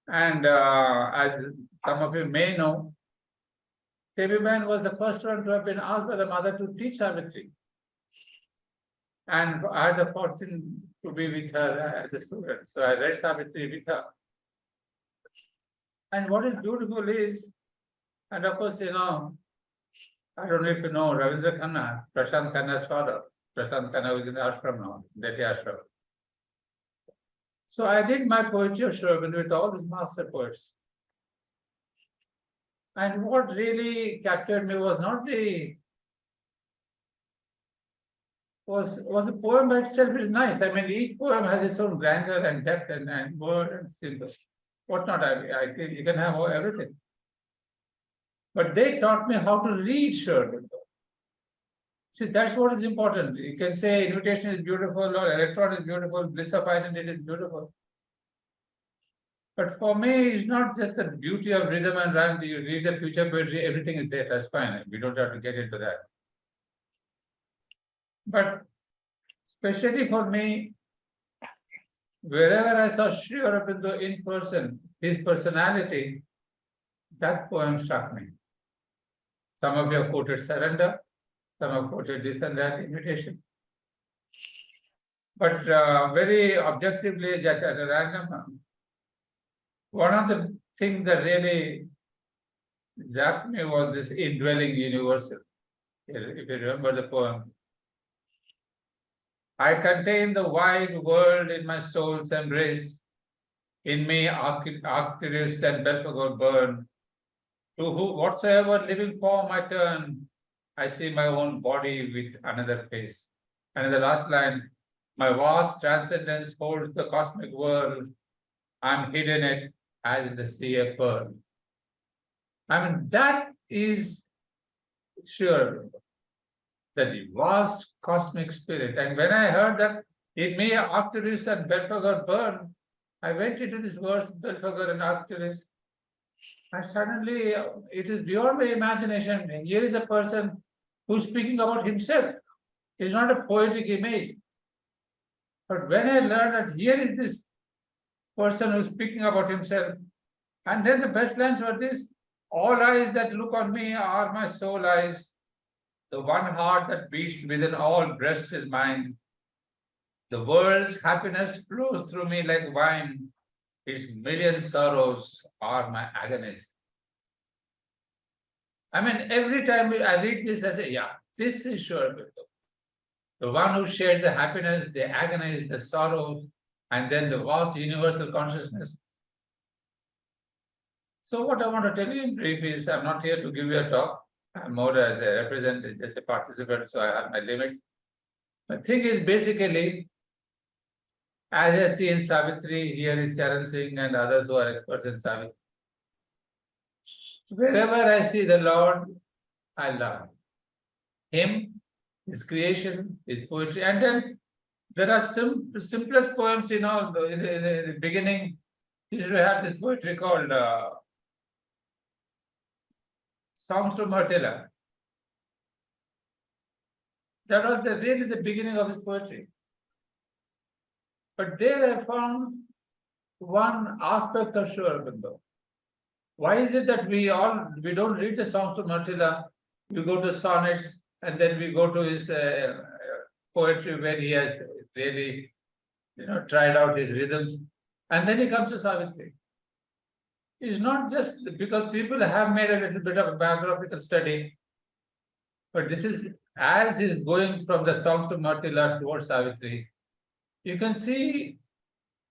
And as some of you may know, Temiban was the first one to have been asked by the mother to teach Savitri. And I had the fortune to be with her as a student. So I read Savitri with her. And what is beautiful is, and of course, I don't know if you know Ravindra Khanna, Prashant Khanna's father. Prashant Khanna was in the ashram now, Delhi ashram. So I did my poetry of Shri Aurobindo with all these master poets. And what really captured me was not the was the poem by itself is nice. I mean, each poem has its own grandeur and depth and word and symbol. Whatnot, I think you can have everything. But they taught me how to read Shri Aurobindo. See, that's what is important. You can say invitation is beautiful or electron is beautiful, bliss of identity is beautiful. But for me, it's not just the beauty of rhythm and rhyme. You read the future poetry, everything is there, that's fine. We don't have to get into that. But especially for me, wherever I saw Shri Aurobindo in person, his personality, that poem struck me. Some of you have quoted surrender, some have quoted this and that, invitation. But very objectively, just at a random, one of the things that really zapped me was this indwelling universal. If you remember the poem, I contain the wide world in my soul's embrace. In me, Arcturus and Belphegor burn. To whatsoever living form I turn, I see my own body with another face. And in the last line, my vast transcendence holds the cosmic world. I'm hidden it as in the sea of pearl. I mean, that is sure that vast cosmic spirit. And when I heard that in me, Arcturus and Belphegor burn, I went into this verse, Belphegor and Arcturus, and suddenly it is beyond my imagination. And here is a person who's speaking about himself. It's not a poetic image. But when I learned that here is this person who's speaking about himself, and then the best lines were this: all eyes that look on me are my soul eyes. The one heart that beats within all breasts is mine. The world's happiness flows through me like wine. Its million sorrows are my agonies. I mean, every time I read this, I say, yeah, this is Shri Aurobindo. The one who shares the happiness, the agonies, the sorrows, and then the vast universal consciousness. So what I want to tell you in brief is, I'm not here to give you a talk. I'm more as a representative, just a participant, so I have my limits. The thing is basically, as I see in Savitri, here is Charan Singh and others who are experts in Savitri. Wherever I see the Lord, I love him, his creation, his poetry. And then there are simplest poems, in the beginning, we have this poetry called Songs to Myrtilla. That was really the beginning of his poetry. But there I found one aspect of Shri Aurobindo. Why is it that we don't read the Songs to Myrtilla, we go to sonnets, and then we go to his poetry where he has really tried out his rhythms, and then he comes to Savitri. is not just because people have made a little bit of a biographical study, but this is as is going from the South to Martila towards Savitri, you can see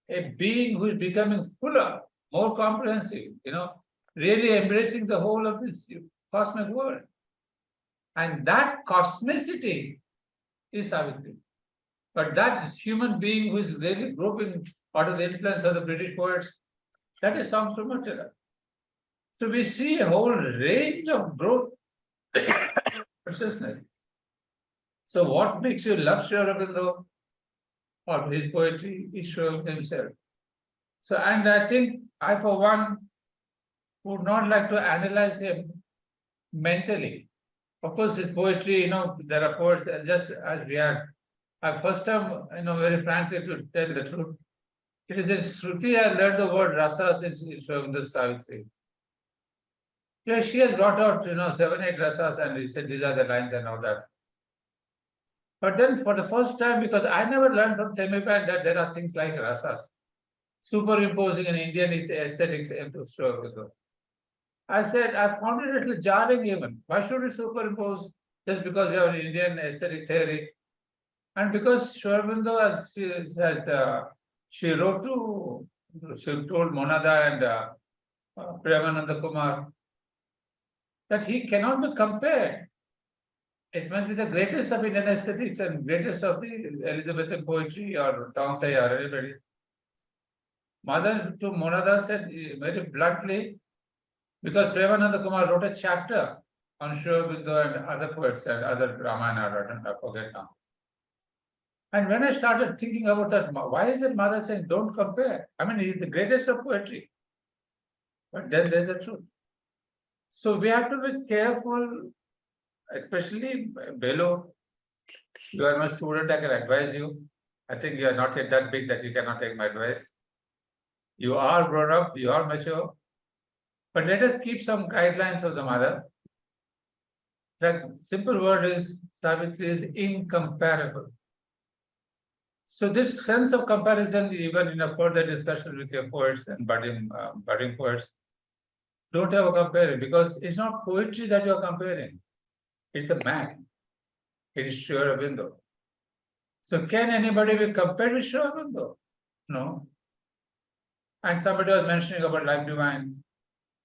a being who is becoming fuller, more comprehensive, really embracing the whole of this cosmic world. And that cosmicity is Savitri. But that human being who is really groping out of the influence of the British poets, that is Samsung Martila. So we see a whole range of growth consciousness. So what makes you love Shri Aurobindo or his poetry is Shri Aurobindo himself. So, and I think I, for one, would not like to analyze him mentally. Of course, his poetry, there are poets, just as we are. First time, very frankly, to tell the truth, it is in Shruti I learned the word rasas in Shri Aurobindo Society. Yes, she has brought out, 7, 8 rasas, and he said these are the lines and all that. But then for the first time, because I never learned from Temipan that there are things like rasas, superimposing an Indian aesthetics into Shri Aurobindo. I said, I found it a little jarring even. Why should we superimpose just because we have an Indian aesthetic theory? And because Shri Aurobindo, as she wrote to, she told Monada and Premananda Kumar that he cannot be compared. It must be the greatest of Indian aesthetics and greatest of the Elizabethan poetry or Tauntai or anybody. Mother to Monada said very bluntly, because Premananda Kumar wrote a chapter on Shri Aurobindo and other poets and other Ramayana, I forget now. And when I started thinking about that, why is it Mother saying don't compare? I mean, he's the greatest of poetry. But then there's a truth. So we have to be careful, especially Belu. You are my student, I can advise you. I think you are not yet that big that you cannot take my advice. You are grown up, you are mature. But let us keep some guidelines of the Mother. That simple word is Savitri is incomparable. So this sense of comparison, even in a further discussion with your poets and budding poets, don't have a comparison, because it's not poetry that you are comparing. It's a man. It is Shri Aurobindo. So can anybody be compared with Shri Aurobindo? No. And somebody was mentioning about life divine.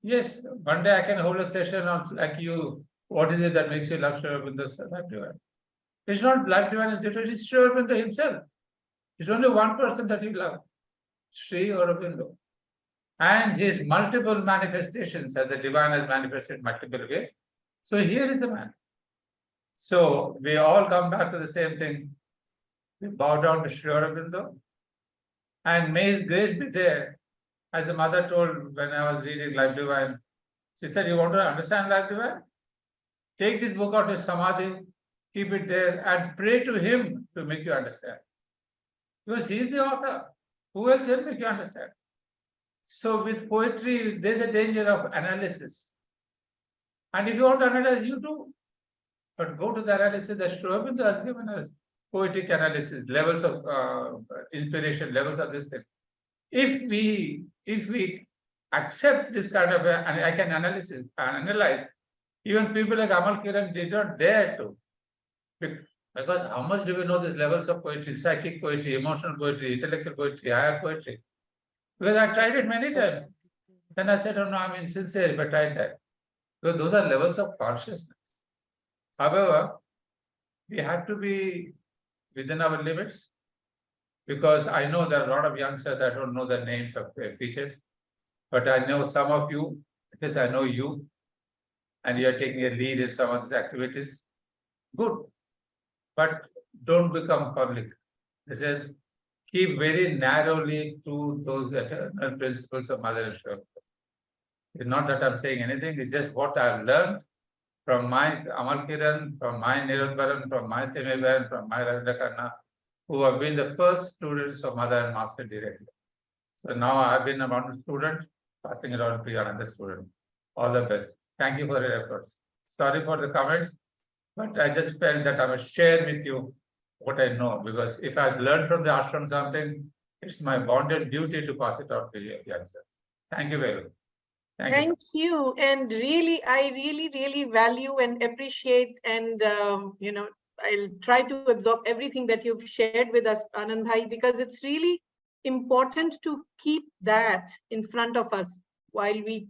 Yes, one day I can hold a session on, like you, what is it that makes you love Shri Aurobindo's life divine? It's not life divine is different, it's Shri Aurobindo himself. It's only one person that you love, Shri Aurobindo. And his multiple manifestations, as the divine has manifested multiple ways. So here is the man. So we all come back to the same thing. We bow down to Shri Aurobindo. And may his grace be there. As the Mother told when I was reading Life Divine, she said, you want to understand Life Divine? Take this book out of Samadhi, keep it there, and pray to him to make you understand. Because he is the author. Who else will make you understand? So with poetry, there's a danger of analysis. And if you want to analyze, you do. But go to the analysis that Shri Aurobindo has given us, poetic analysis, levels of inspiration, levels of this thing. If we accept this kind of, and I can analyze, even people like Amal Kiran did not dare to. Because how much do we know these levels of poetry, psychic poetry, emotional poetry, intellectual poetry, higher poetry? Because I tried it many times. Then I said, oh no, I'm insincere if I tried that. Because those are levels of consciousness. However, we have to be within our limits, because I know there are a lot of youngsters, I don't know the names of features, but I know some of you, because I know you, and you are taking a lead in some of these activities. Good, but don't become public. This is keep very narrowly to those eternal principles of Mother and Shri. It's not that I'm saying anything, it's just what I've learned from my Amal Kiran, from my Nirudbaran, from my Timiban, from my Rajakarna, who have been the first students of Mother and Master directly. So now I've been a modern student, passing it on to another student. All the best. Thank you for your efforts. Sorry for the comments, but I just felt that I must share with you what I know, because if I've learned from the ashram something, it's my bonded duty to pass it on to you. Yes, sir. Thank you very much. Thank you. And really, I really value and appreciate, and I'll try to absorb everything that you've shared with us, Anand Bhai, because it's really important to keep that in front of us while we,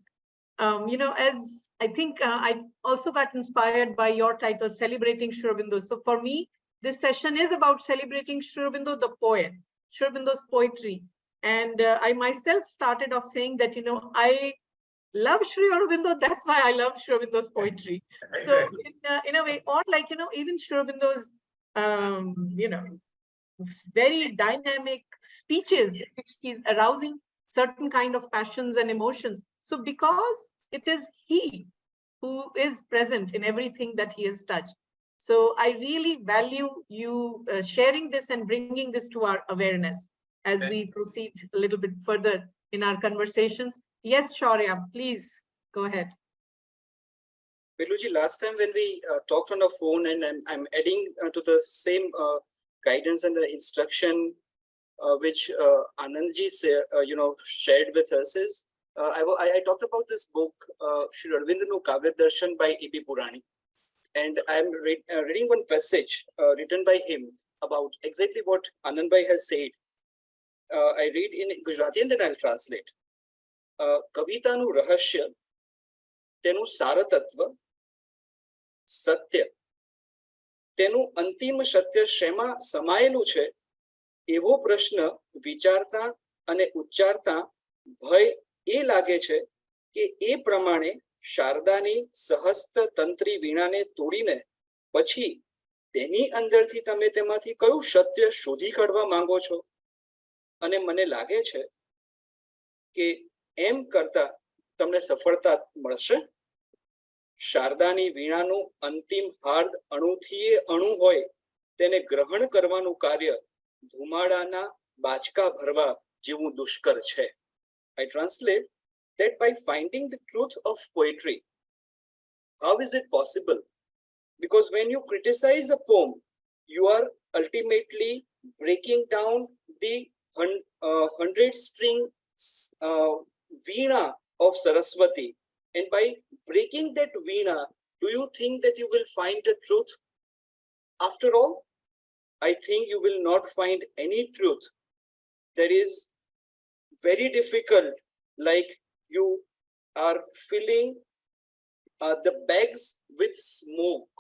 as I think I also got inspired by your title, Celebrating Shri Aurobindo. So for me, this session is about celebrating Shri Aurobindo, the poet, Shri Aurobindo's poetry. And I myself started off saying that, I love Shri Aurobindo. That's why I love Shri Aurobindo's poetry. So in a way, or like, even Shri Aurobindo's, very dynamic speeches, which he's arousing certain kind of passions and emotions. So because it is he who is present in everything that he has touched. So I really value you sharing this and bringing this to our awareness as we proceed a little bit further in our conversations. Yes, Shaurya, please go ahead. Beluji, last time when we talked on the phone, and I'm adding to the same guidance and the instruction which Anandji shared with us is, I talked about this book, Shri Aurobindo Kavya Darshan by E.P. Purani. And I'm reading one passage written by him about exactly what Anand Bhai has said. I read in Gujarati and then I'll translate. Kavitanu rahasya, tenu saratatva, satya. Tenu અંતિમ સત્ય શેમાં સમાયેલું છે એવો પ્રશ્ન વિચારતા અને ઉચ્ચારતા ભય એ લાગે છે કે એ પ્રમાણે શારદાની સહસ્ત તંત્રી વીણાને તોડીને પછી તેની અંદરથી તમે તેમાંથી કયું સત્ય શોધી કાઢવા માંગો છો? અને મને લાગે છે કે એમ કરતા તમને સફળતા મળશે. શારદાની વીણાનું અંતિમ હાર્દ અણુથીએ અણુ હોય તેને ગ્રહણ કરવાનું કાર્ય ધુમાડાના બાચકા ભરવા જેવું દુષ્કર છે. I translate that by finding the truth of poetry, how is it possible? Because when you criticize a poem, you are ultimately breaking down the 100-string veena of Saraswati. And by breaking that veena, do you think that you will find the truth? After all, I think you will not find any truth. That is very difficult, like you are filling the bags with smoke,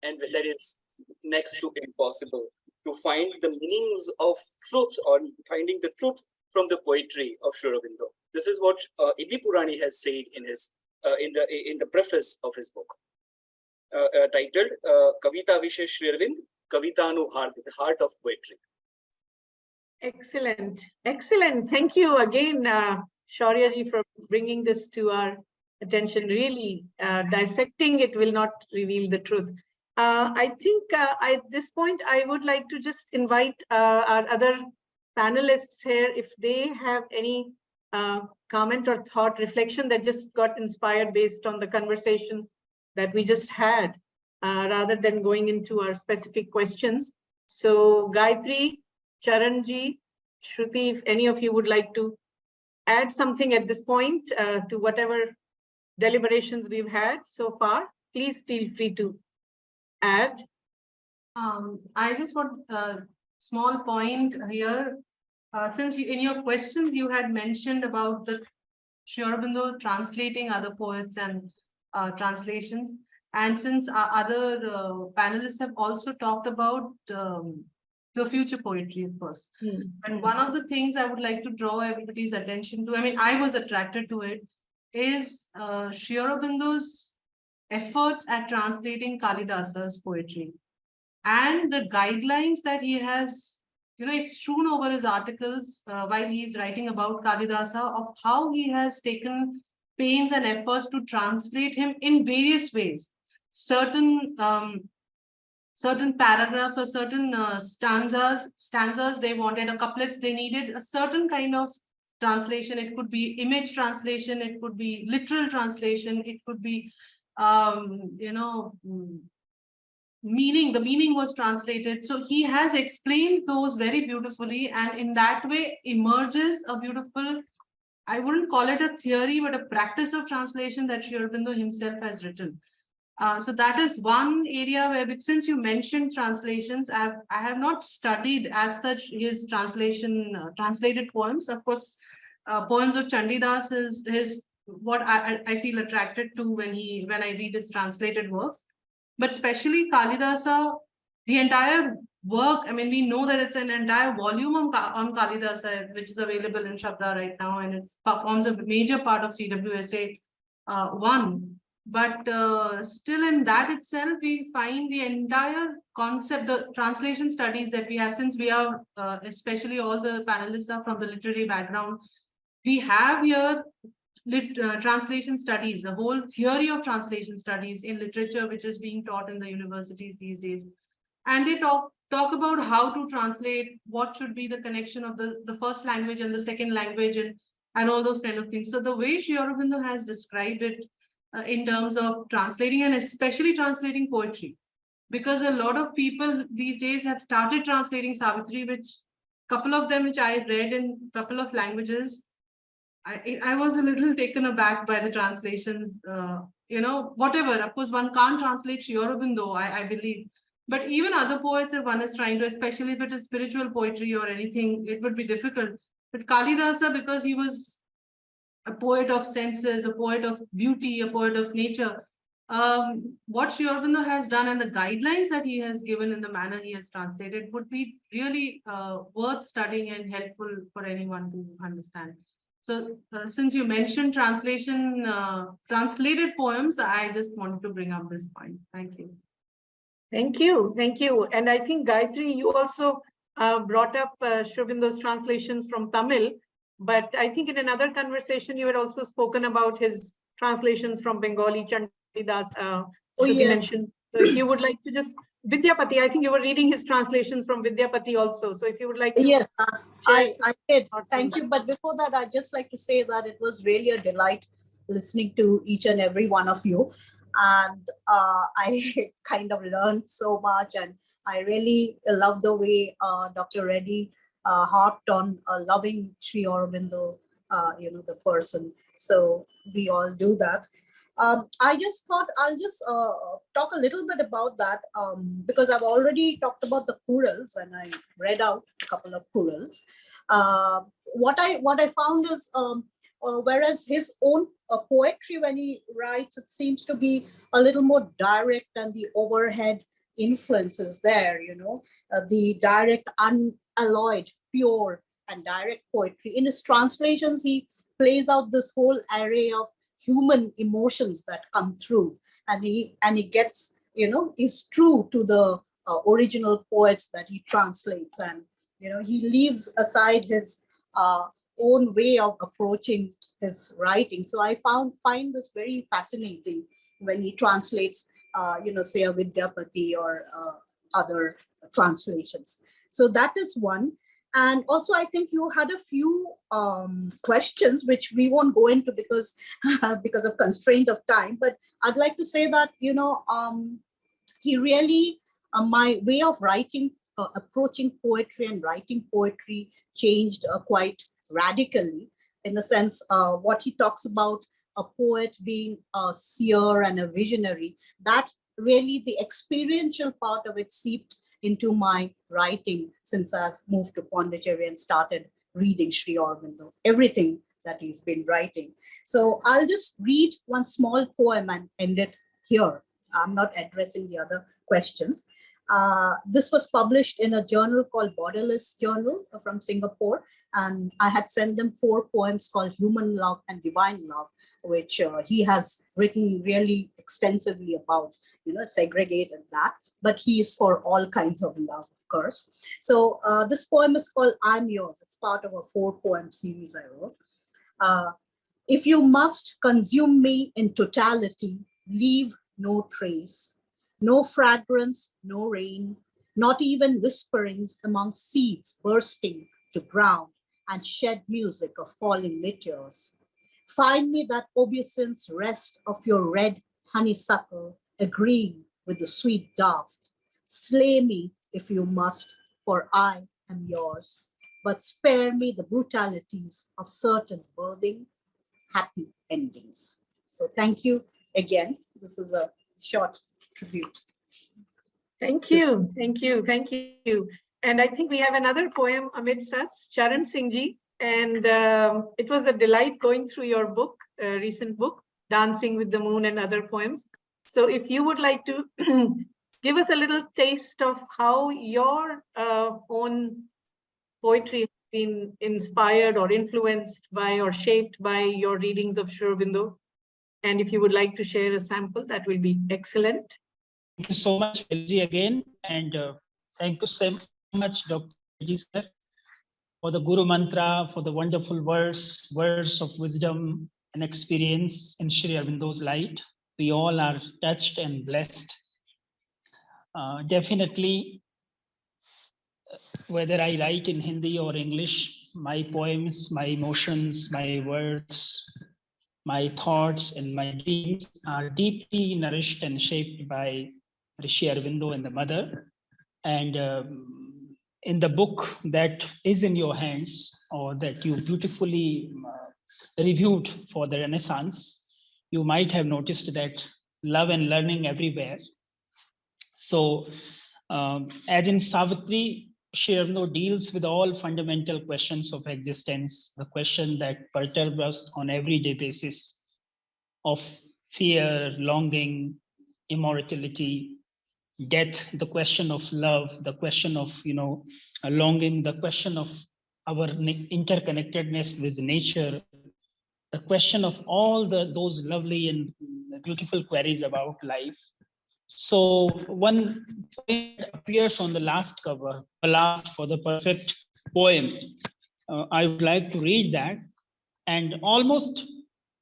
and that is next to impossible to find the meanings of truth or finding the truth from the poetry of Shri Aurobindo. This is what E.P. Purani has said in his in the preface of his book, titled Kavita Vishe Shri Aurobind, Kavitanu Heart, the heart of poetry. Excellent, excellent. Thank you again, Shaurya ji, for bringing this to our attention. Really, dissecting it will not reveal the truth. I think at this point, I would like to just invite our other panelists here, if they have any comment or thought, reflection that just got inspired based on the conversation that we just had, rather than going into our specific questions. So Gayatri, Charan ji, Shruti, if any of you would like to add something at this point to whatever deliberations we've had so far, please feel free to add. I just want a small point here. Since in your questions you had mentioned about the Shri Aurobindo translating other poets and translations, and since our other panelists have also talked about the future poetry, of course. And one of the things I would like to draw everybody's attention to, I mean, I was attracted to it, is Shri Aurobindo's efforts at translating Kalidasa's poetry and the guidelines that he has, it's strewn over his articles while he's writing about Kalidasa, of how he has taken pains and efforts to translate him in various ways. Certain paragraphs or certain stanzas they wanted, or couplets they needed a certain kind of translation. It could be image translation, it could be literal translation, it could be meaning, the meaning was translated. So he has explained those very beautifully, and in that way emerges a beautiful I wouldn't call it a theory, but a practice of translation that Sri Aurobindo himself has written. So that is one area where, since you mentioned translations, I have not studied as such his translated poems. Of course, poems of Chandidas is what I feel attracted to when I read his translated works. But especially Kalidasa, the entire work, I mean, we know that it's an entire volume on Kalidasa, which is available in Shabda right now, and it forms a major part of CWSA 1. But still in that itself, we find the entire concept, the translation studies that we have, since we are, especially all the panelists are from the literary background, we have here translation studies, a whole theory of translation studies in literature, which is being taught in the universities these days. And they talk about how to translate, what should be the connection of the first language and the second language, and all those kind of things. So the way Sri Aurobindo has described it in terms of translating, and especially translating poetry, because a lot of people these days have started translating Savitri, which couple of them which I read in a couple of languages. I was a little taken aback by the translations, whatever. Of course, one can't translate Sri Aurobindo, I believe. But even other poets, if one is trying to, especially if it is spiritual poetry or anything, it would be difficult. But Kalidasa, because he was a poet of senses, a poet of beauty, a poet of nature, what Sri Aurobindo has done and the guidelines that he has given in the manner he has translated would be really worth studying and helpful for anyone to understand. So since you mentioned translated poems, I just wanted to bring up this point. Thank you. Thank you. Thank you. And I think, Gayatri, you also brought up Sri Aurobindo's translations from Tamil, but I think in another conversation, you had also spoken about his translations from Bengali, Chandidas, Shruti mentioned. So if you would like to just, Vidyapati, I think you were reading his translations from Vidyapati also. So if you would like to. Yes, I did. Thank you. But before that, I'd just like to say that it was really a delight listening to each and every one of you. And I kind of learned so much, and I really love the way Dr. Reddy harped on loving Sri Aurobindo, the person. So we all do that. I just thought I'll just talk a little bit about that because I've already talked about the plurals and I read out a couple of plurals. What I found is whereas his own poetry, when he writes, it seems to be a little more direct, and the overhead influences there, the direct, unalloyed, pure and direct poetry. In his translations, he plays out this whole array of human emotions that come through, and he gets, is true to the original poets that he translates, and he leaves aside his own way of approaching his writing. So I find this very fascinating when he translates, say a Vidyapati or other translations. So that is one. And also, I think you had a few questions, which we won't go into because of constraint of time. But I'd like to say that, he really, my way of writing, approaching poetry and writing poetry changed quite radically, in the sense what he talks about a poet being a seer and a visionary, that really the experiential part of it seeped into my writing since I've moved to Pondicherry and started reading Sri Aurobindo, everything that he's been writing. So I'll just read one small poem and end it here. I'm not addressing the other questions. This was published in a journal called Borderless Journal from Singapore, and I had sent them 4 poems called Human Love and Divine Love, which he has written really extensively about, segregated that, but he is for all kinds of love, of course. So this poem is called I'm Yours. It's part of a 4-poem series I wrote. If you must consume me in totality, leave no trace, no fragrance, no rain, not even whisperings among seeds bursting to ground and shed music of falling meteors. Find me that obeisance rest of your red honeysuckle, agreeing with the sweet dove. Slay me if you must, for I am yours. but spare me the brutalities of certain worthy, happy endings. So thank you again. This is a short tribute. Thank you, thank you, thank you. And I think we have another poem amidst us, Charan Singh Ji. And it was a delight going through your book, recent book, Dancing with the Moon and Other Poems. So if you would like to give us a little taste of how your own poetry has been inspired or influenced by or shaped by your readings of Sri Aurobindo. And if you would like to share a sample, that will be excellent. Thank you so much, Belji, again. And thank you so much, Dr. sir, for the Guru Mantra, for the wonderful words of wisdom and experience in Shri Aurobindo's light. We all are touched and blessed. Definitely, whether I write in Hindi or English, my poems, my emotions, my words, my thoughts and my dreams are deeply nourished and shaped by Shri Aurobindo and the Mother. And in the book that is in your hands, or that you beautifully reviewed for the Renaissance, you might have noticed that love and learning everywhere. So as in Savitri, Shri Aurobindo deals with all fundamental questions of existence, the question that perturb us on everyday basis of fear, longing, immortality, death, the question of love, the question of longing, the question of our interconnectedness with nature, the question of all those lovely and beautiful queries about life. So one poem appears on the last cover, the last for the perfect poem. I would like to read that. And almost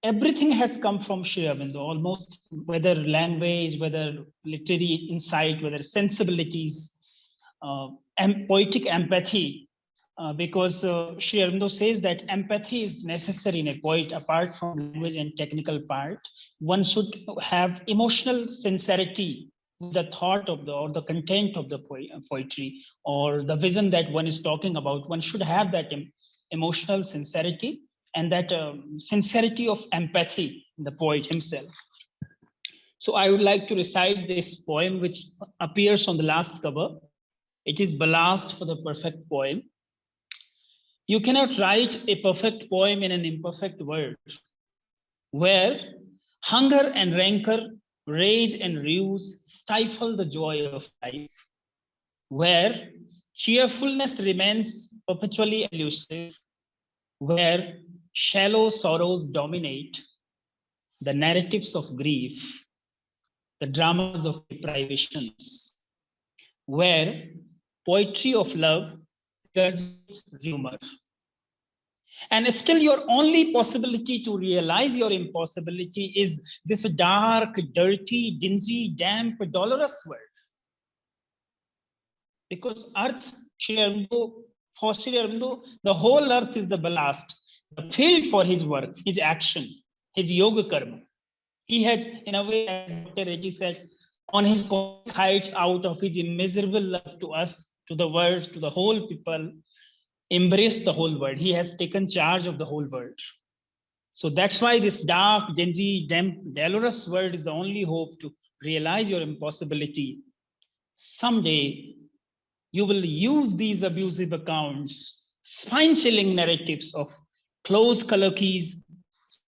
everything has come from Shri Aurobindo, almost, whether language, whether literary insight, whether sensibilities, and poetic empathy, because Shri Aurobindo says that empathy is necessary in a poet. Apart from language and technical part, one should have emotional sincerity with the thought of or the content of the poetry, or the vision that one is talking about. One should have that emotional sincerity and that sincerity of empathy in the poet himself. So I would like to recite this poem, which appears on the last cover. It is Ballast for the Perfect Poem. You cannot write a perfect poem in an imperfect world, where hunger and rancor, rage and ruse stifle the joy of life, where cheerfulness remains perpetually elusive, where shallow sorrows dominate the narratives of grief, the dramas of deprivations, where poetry of love becomes rumor. And still your only possibility to realize your impossibility is this dark, dirty, dingy, damp, dolorous world. Because earth, for Shri Aurobindo, the whole earth is the ballast, the field for his work, his action, his yoga karma. He has, in a way, as Dr. Reddy said, on his heights, out of his immeasurable love to us, to the world, to the whole people, embraced the whole world. He has taken charge of the whole world. So that's why this dark, dingy, damp, dolorous world is the only hope to realize your impossibility. Someday, you will use these abusive accounts, spine-chilling narratives of close colloquies,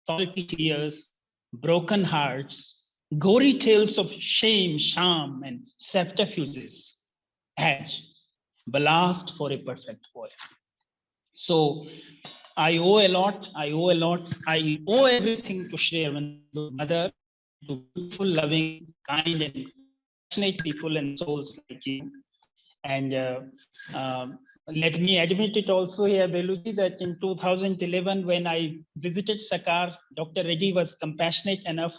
salty tears, broken hearts, gory tales of shame, sham, and subterfuges as ballast for a perfect poem. So I owe a lot. I owe everything to Shri Aurobindo, Mother, to beautiful, loving, kind, and passionate people and souls like you. And let me admit it also here, Beluji, that in 2011, when I visited Sakar, Dr. Reddy was compassionate enough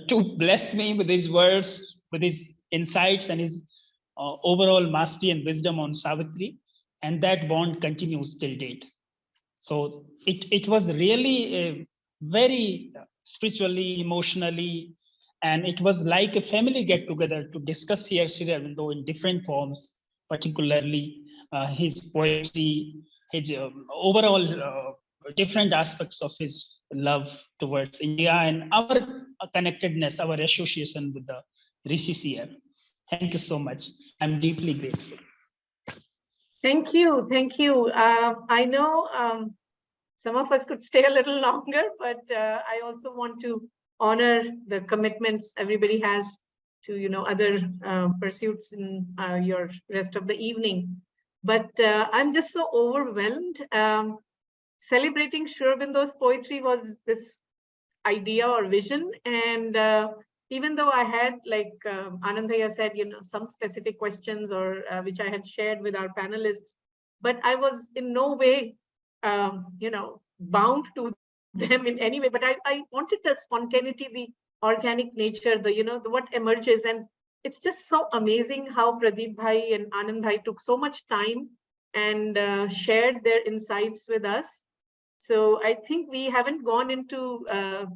to bless me with his words, with his insights and his overall mastery and wisdom on Savitri. And that bond continues till date. So it was really a very spiritually, emotionally, and it was like a family get together to discuss here Shri Aurobindo in different forms, particularly his poetry, his overall different aspects of his love towards India and our connectedness, our association with the RCCL. Thank you so much. I'm deeply grateful. Thank you. Thank you. I know some of us could stay a little longer, but I also want to honor the commitments everybody has to, other pursuits in your rest of the evening. But I'm just so overwhelmed. Celebrating Shri Aurobindo's poetry was this idea or vision. And even though I had, like Anandaya said, some specific questions or which I had shared with our panelists, but I was in no way, bound to them in any way. But I wanted the spontaneity, the organic nature, the what emerges. And it's just so amazing how Pradeep Bhai and Anand Bhai took so much time and shared their insights with us. So I think we haven't gone into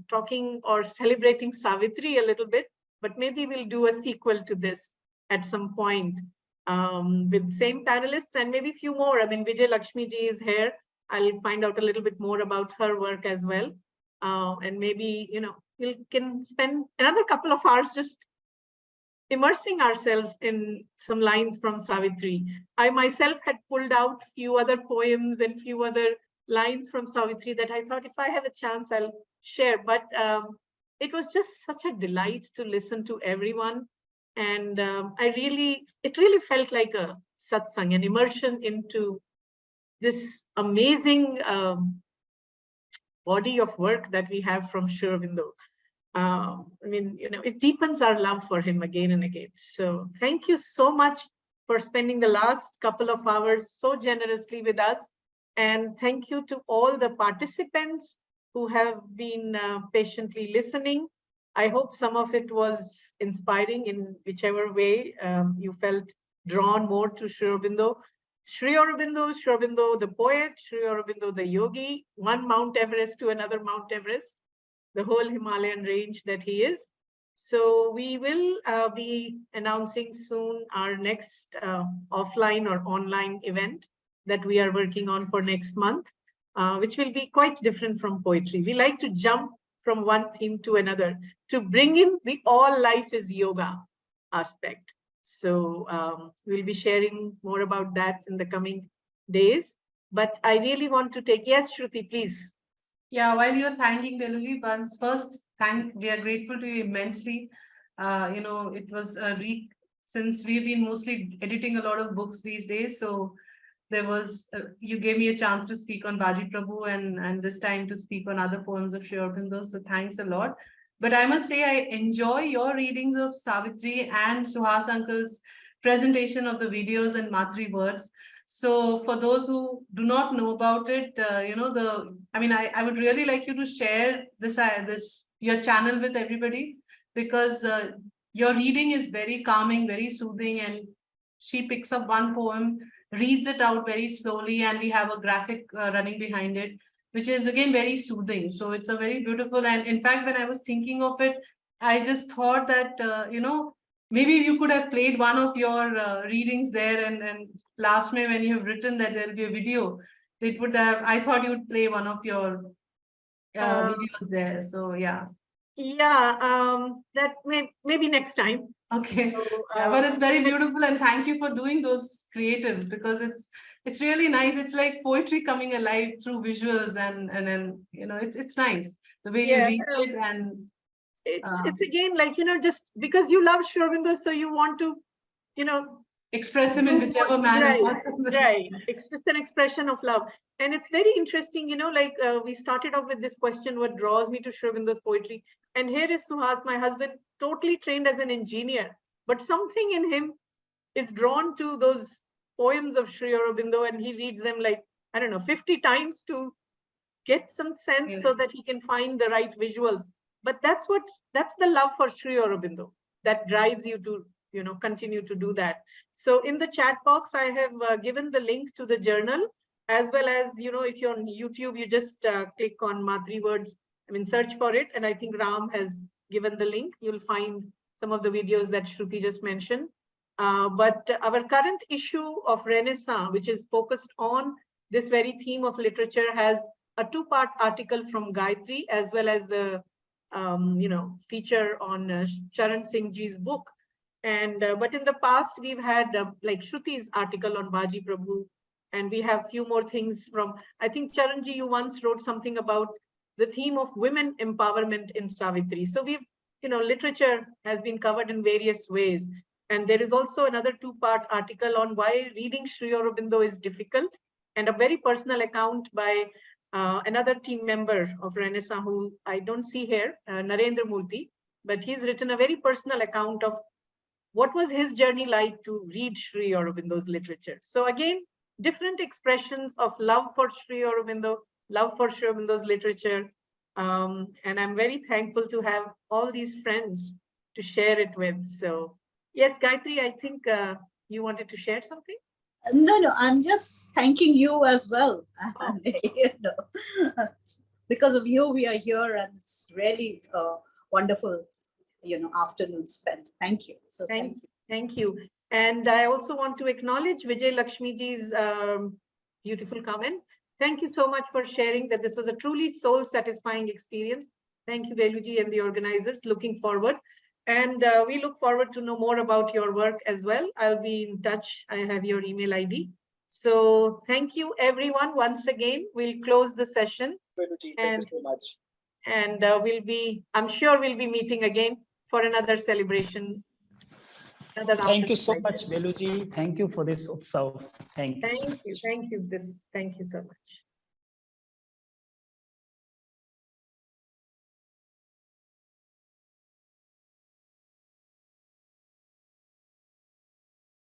talking or celebrating Savitri a little bit, but maybe we'll do a sequel to this at some point with same panelists and maybe a few more. I mean, Vijay Lakshmi ji is here. I'll find out a little bit more about her work as well. And maybe, we can spend another couple of hours just immersing ourselves in some lines from Savitri. I myself had pulled out few other poems and few other lines from Savitri that I thought if I have a chance, I'll share. But it was just such a delight to listen to everyone. And it really felt like a satsang, an immersion into this amazing body of work that we have from Sri Aurobindo. I mean, it deepens our love for him again and again. So thank you so much for spending the last couple of hours so generously with us. And thank you to all the participants who have been patiently listening. I hope some of it was inspiring in whichever way you felt drawn more to Sri Aurobindo. Sri Aurobindo the poet, Sri Aurobindo the yogi, one Mount Everest to another Mount Everest, the whole Himalayan range that he is. So we will be announcing soon our next offline or online event that we are working on for next month, which will be quite different from poetry. We like to jump from one theme to another to bring in the all life is yoga aspect. So we'll be sharing more about that in the coming days. But I really want to take, yes, Shruti, please. Yeah, while you're thanking Deluli, first, we are grateful to you immensely. It was a week since we've been mostly editing a lot of books these days. So there was, you gave me a chance to speak on Baji Prabhu and this time to speak on other poems of Sri Aurobindo. So thanks a lot. But I must say, I enjoy your readings of Savitri and Suhas Uncle's presentation of the videos and Matri words. So for those who do not know about it, I would really like you to share your channel with everybody, because your reading is very calming, very soothing, and she picks up one poem, reads it out very slowly, and we have a graphic running behind it, which is again very soothing. So it's a very beautiful, and in fact, when I was thinking of it, I just thought that, maybe you could have played one of your readings there, and last May when you have written that there'll be a video, it would have, I thought you would play one of your videos there. So yeah. Yeah, that maybe next time. Okay, so, but it's very beautiful, and thank you for doing those creatives, because it's really nice. It's like poetry coming alive through visuals, and then it's nice the way you read it, and it's again like just because you love Sri Aurobindo, so you want to express him in whichever manner. Right. It's an expression of love. And it's very interesting, we started off with this question, what draws me to Sri Aurobindo's poetry? And here is Suhas, my husband, totally trained as an engineer, but something in him is drawn to those poems of Sri Aurobindo, and he reads them 50 times to get some sense so that he can find the right visuals. But that's the love for Sri Aurobindo that drives you to continue to do that. So in the chat box, I have given the link to the journal, as well as, if you're on YouTube, you just click on Matri words, search for it. And I think Ram has given the link. You'll find some of the videos that Shruti just mentioned. But our current issue of Renaissance, which is focused on this very theme of literature has a two-part article from Gayatri, as well as the feature on Charan Singh Ji's book. And but in the past, we've had like Shruti's article on Baji Prabhu, and we have few more things from, I think Charanji, you once wrote something about the theme of women empowerment in Savitri. So we've, literature has been covered in various ways. And there is also another two-part article on why reading Sri Aurobindo is difficult, and a very personal account by another team member of Renaissance, who I don't see here, Narendra Murthy, but he's written a very personal account of what was his journey like to read Sri Aurobindo's literature. So again, different expressions of love for Sri Aurobindo, love for Sri Aurobindo's literature. And I'm very thankful to have all these friends to share it with. So yes, Gayatri, I think you wanted to share something? No, I'm just thanking you as well. Oh. Because of you, we are here, and it's really wonderful, afternoon spent. Thank you. So thank you. And I also want to acknowledge Vijay Lakshmiji's beautiful comment. Thank you so much for sharing that this was a truly soul-satisfying experience. Thank you, Veluji and the organizers. Looking forward. And we look forward to know more about your work as well. I'll be in touch. I have your email ID. So thank you, everyone. Once again, we'll close the session. Veluji, thank you so much. And I'm sure we'll be meeting again for another celebration. Thank you so much, Veluji. Thank you for this utsav. Thank you. Thank you so much.